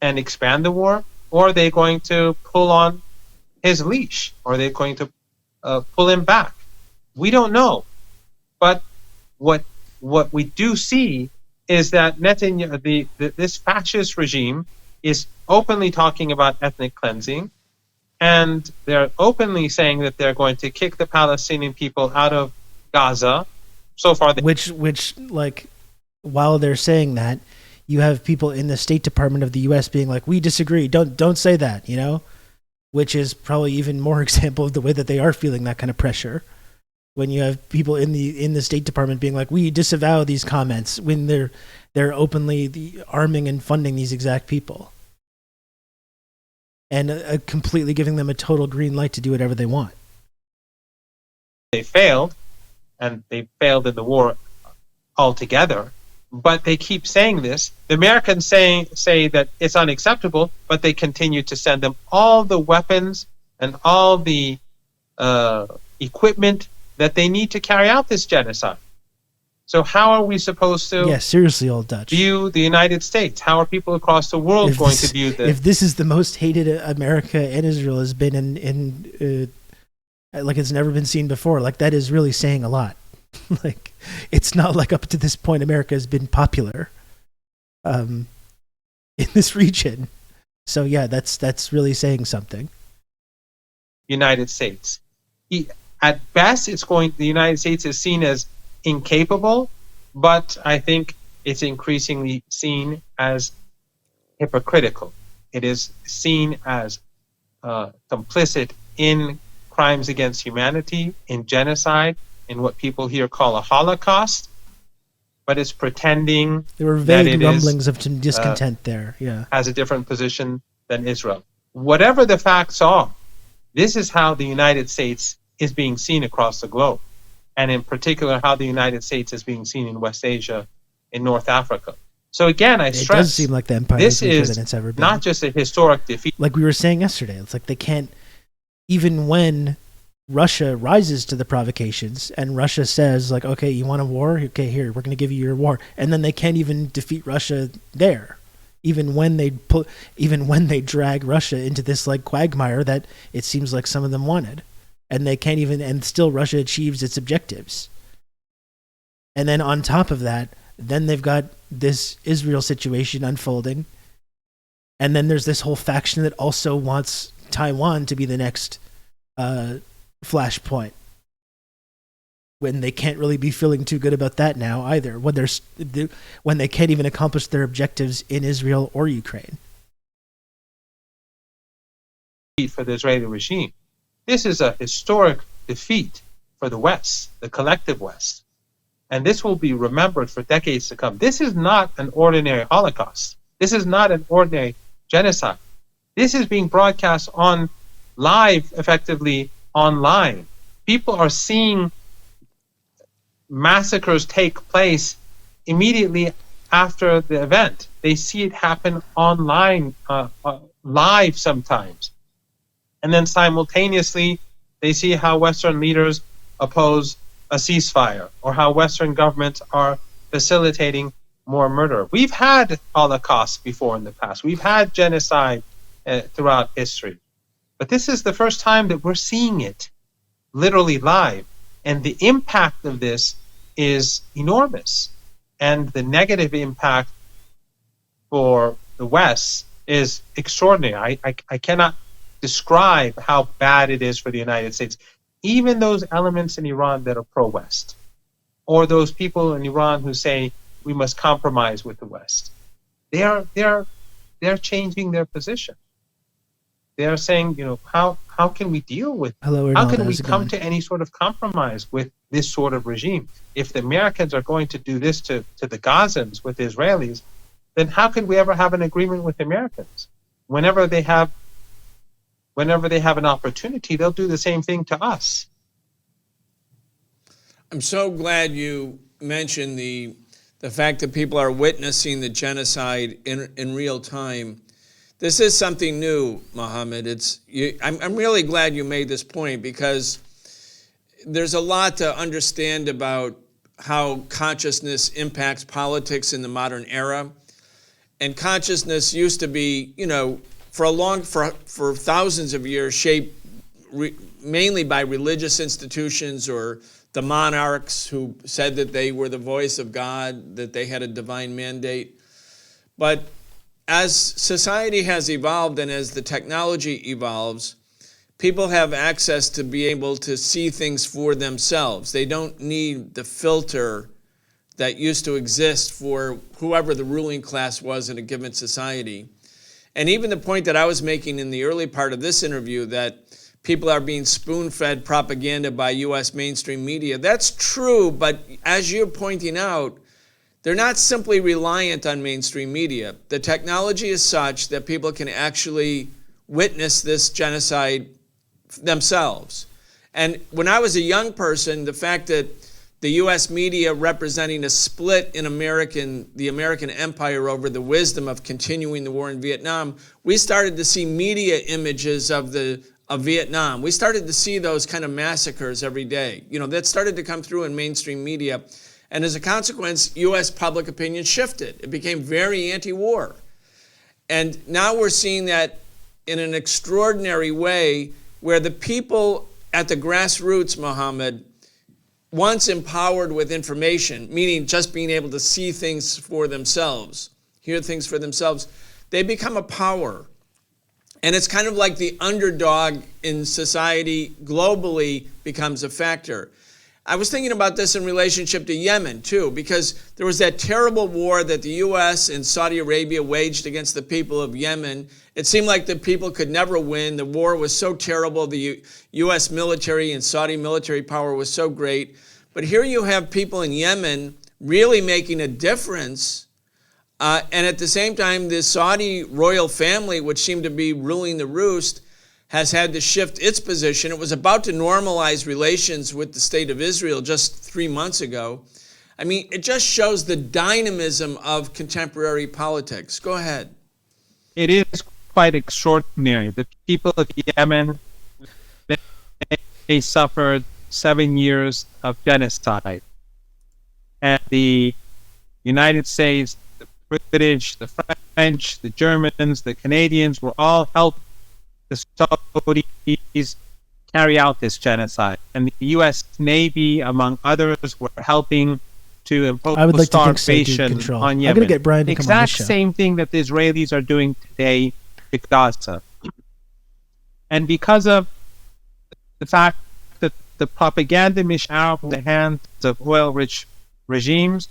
and expand the war, or are they going to pull on his leash? Or are they going to pull him back? We don't know. But what we do see is that Netanyahu, this fascist regime, is openly talking about ethnic cleansing, and they're openly saying that they're going to kick the Palestinian people out of Gaza. So far, which while they're saying that, you have people in the State Department of the U.S. being like, "We disagree. Don't say that," which is probably even more example of the way that they are feeling that kind of pressure. When you have people in the State Department being like, "We disavow these comments," when they're openly arming and funding these exact people, and completely giving them a total green light to do whatever they want. They failed, and they failed in the war altogether. But they keep saying this. The Americans say that it's unacceptable, but they continue to send them all the weapons and all the equipment that they need to carry out this genocide. So how are we supposed to seriously, old Dutch, view the United States? How are people across the world going to view this? If this is the most hated America and Israel has been in like it's never been seen before, like that is really saying a lot. Like, it's not like up to this point America has been popular in this region. So yeah, that's really saying something. United States. At best, the United States is seen as incapable, but I think it's increasingly seen as hypocritical. It is seen as complicit in crimes against humanity, in genocide, in what people here call a Holocaust, but it's pretending there were vague rumblings of discontent there. Yeah, has a different position than Israel. Whatever the facts are, this is how the United States is being seen across the globe, and in particular, how the United States is being seen in West Asia, in North Africa. So again, I stress, it does seem like the empire is weaker than it's ever been. Not just a historic defeat. Like we were saying yesterday, it's like they can't, even when Russia rises to the provocations and Russia says like, okay, you want a war? Okay, here, we're going to give you your war. And then they can't even defeat Russia there, even when they drag Russia into this like quagmire that it seems like some of them wanted, and they can't even, and still Russia achieves its objectives. And then on top of that, then they've got this Israel situation unfolding, and then there's this whole faction that also wants Taiwan to be the next flashpoint, when they can't really be feeling too good about that now either, when they can't even accomplish their objectives in Israel or Ukraine. For the Israeli regime, this is a historic defeat for the West, the collective West, and this will be remembered for decades to come. This is not an ordinary Holocaust. This is not an ordinary genocide. This is being broadcast on live, effectively online. People are seeing massacres take place immediately after the event. They see it happen online, live sometimes. And then simultaneously, they see how Western leaders oppose a ceasefire, or how Western governments are facilitating more murder. We've had Holocausts before in the past. We've had genocide throughout history. But this is the first time that we're seeing it literally live. And the impact of this is enormous. And the negative impact for the West is extraordinary. I cannot describe how bad it is for the United States. Even those elements in Iran that are pro-West, or those people in Iran who say we must compromise with the West, they're changing their position. They are saying, how can we deal with, how can we come to any sort of compromise with this sort of regime? If the Americans are going to do this to the Gazans with the Israelis, then how can we ever have an agreement with the Americans? Whenever they have an opportunity, they'll do the same thing to us. I'm so glad you mentioned the fact that people are witnessing the genocide in real time. This is something new, Mohammed. I'm really glad you made this point, because there's a lot to understand about how consciousness impacts politics in the modern era. And consciousness used to be, for thousands of years, shaped mainly by religious institutions or the monarchs who said that they were the voice of God, that they had a divine mandate. But as society has evolved and as the technology evolves, people have access to be able to see things for themselves. They don't need the filter that used to exist for whoever the ruling class was in a given society. And even the point that I was making in the early part of this interview, that people are being spoon-fed propaganda by U.S. mainstream media, that's true, but as you're pointing out, they're not simply reliant on mainstream media. The technology is such that people can actually witness this genocide themselves. And when I was a young person, the fact that the U.S. media representing a split in the American empire over the wisdom of continuing the war in Vietnam, we started to see media images of Vietnam. We started to see those kind of massacres every day. That started to come through in mainstream media. And as a consequence, U.S. public opinion shifted. It became very anti-war. And now we're seeing that in an extraordinary way, where the people at the grassroots, Mohammed, once empowered with information, meaning just being able to see things for themselves, hear things for themselves, they become a power. And it's kind of like the underdog in society globally becomes a factor. I was thinking about this in relationship to Yemen, too, because there was that terrible war that the U.S. and Saudi Arabia waged against the people of Yemen. It seemed like the people could never win. The war was so terrible. The U.S. military and Saudi military power was so great. But here you have people in Yemen really making a difference. And at the same time, the Saudi royal family, which seemed to be ruling the roost, has had to shift its position. It was about to normalize relations with the state of Israel just 3 months ago. I mean, it just shows the dynamism of contemporary politics. Go ahead. It is quite extraordinary. The people of Yemen, they suffered 7 years of genocide. And the United States, the British, the French, French, the Germans, the Canadians were all helping the Saudis carry out this genocide. And the U.S. Navy, among others, were helping to impose starvation on Yemen. I'm going to get Brian to come on this show. Exact same thing that the Israelis are doing today to Gaza. And because of the fact that the propaganda mission out in the hands of oil-rich regimes,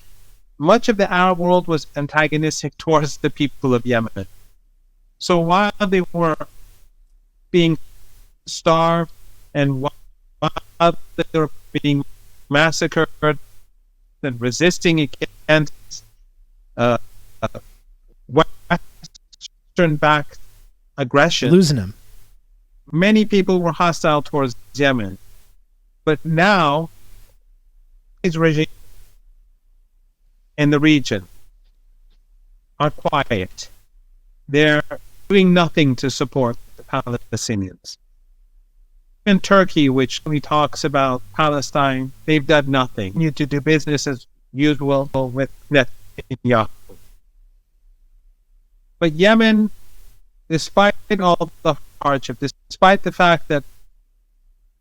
much of the Arab world was antagonistic towards the people of Yemen. So while they were being starved and while they were being massacred and resisting against Western-backed aggression, losing them. Many people were hostile towards Yemen. But now, his regime in the region are quiet. They're doing nothing to support the Palestinians. In Turkey, which only talks about Palestine, they've done nothing. They need to do business as usual with Netanyahu. But Yemen, despite all the hardship, despite the fact that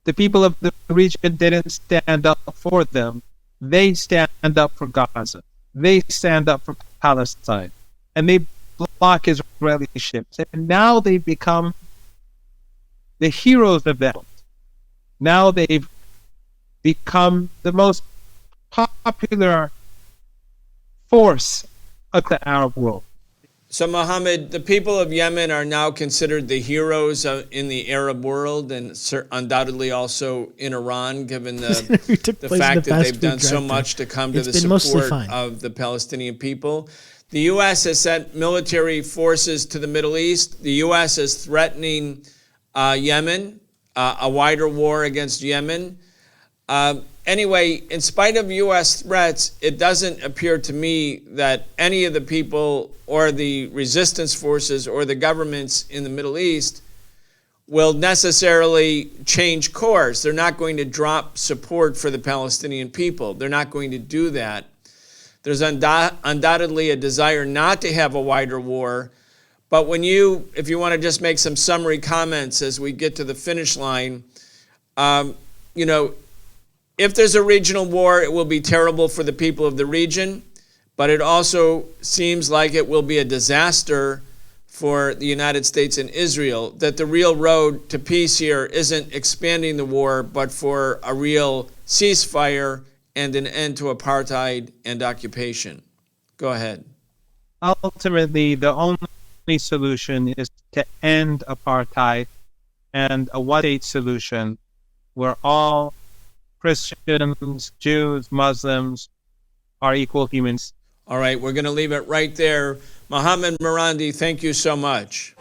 the people of the region didn't stand up for them, they stand up for Gaza. They stand up for Palestine. And they block Israeli ships. And now they've become the heroes of the world. Now they've become the most popular force of the Arab world. So, Mohammed, the people of Yemen are now considered the heroes in the Arab world and undoubtedly also in Iran, given the fact that they've done so much to come to the support of the Palestinian people. The U.S. has sent military forces to the Middle East. The U.S. is threatening Yemen, a wider war against Yemen. Anyway, in spite of U.S. threats, it doesn't appear to me that any of the people or the resistance forces or the governments in the Middle East will necessarily change course. They're not going to drop support for the Palestinian people. They're not going to do that. There's undoubtedly a desire not to have a wider war. But if you want to just make some summary comments as we get to the finish line, if there's a regional war, it will be terrible for the people of the region, but it also seems like it will be a disaster for the United States and Israel, that the real road to peace here isn't expanding the war, but for a real ceasefire and an end to apartheid and occupation. Go ahead. Ultimately, the only solution is to end apartheid and a one-state solution where all Christians, Jews, Muslims are equal humans. All right, we're going to leave it right there. Mohammed Marandi, thank you so much.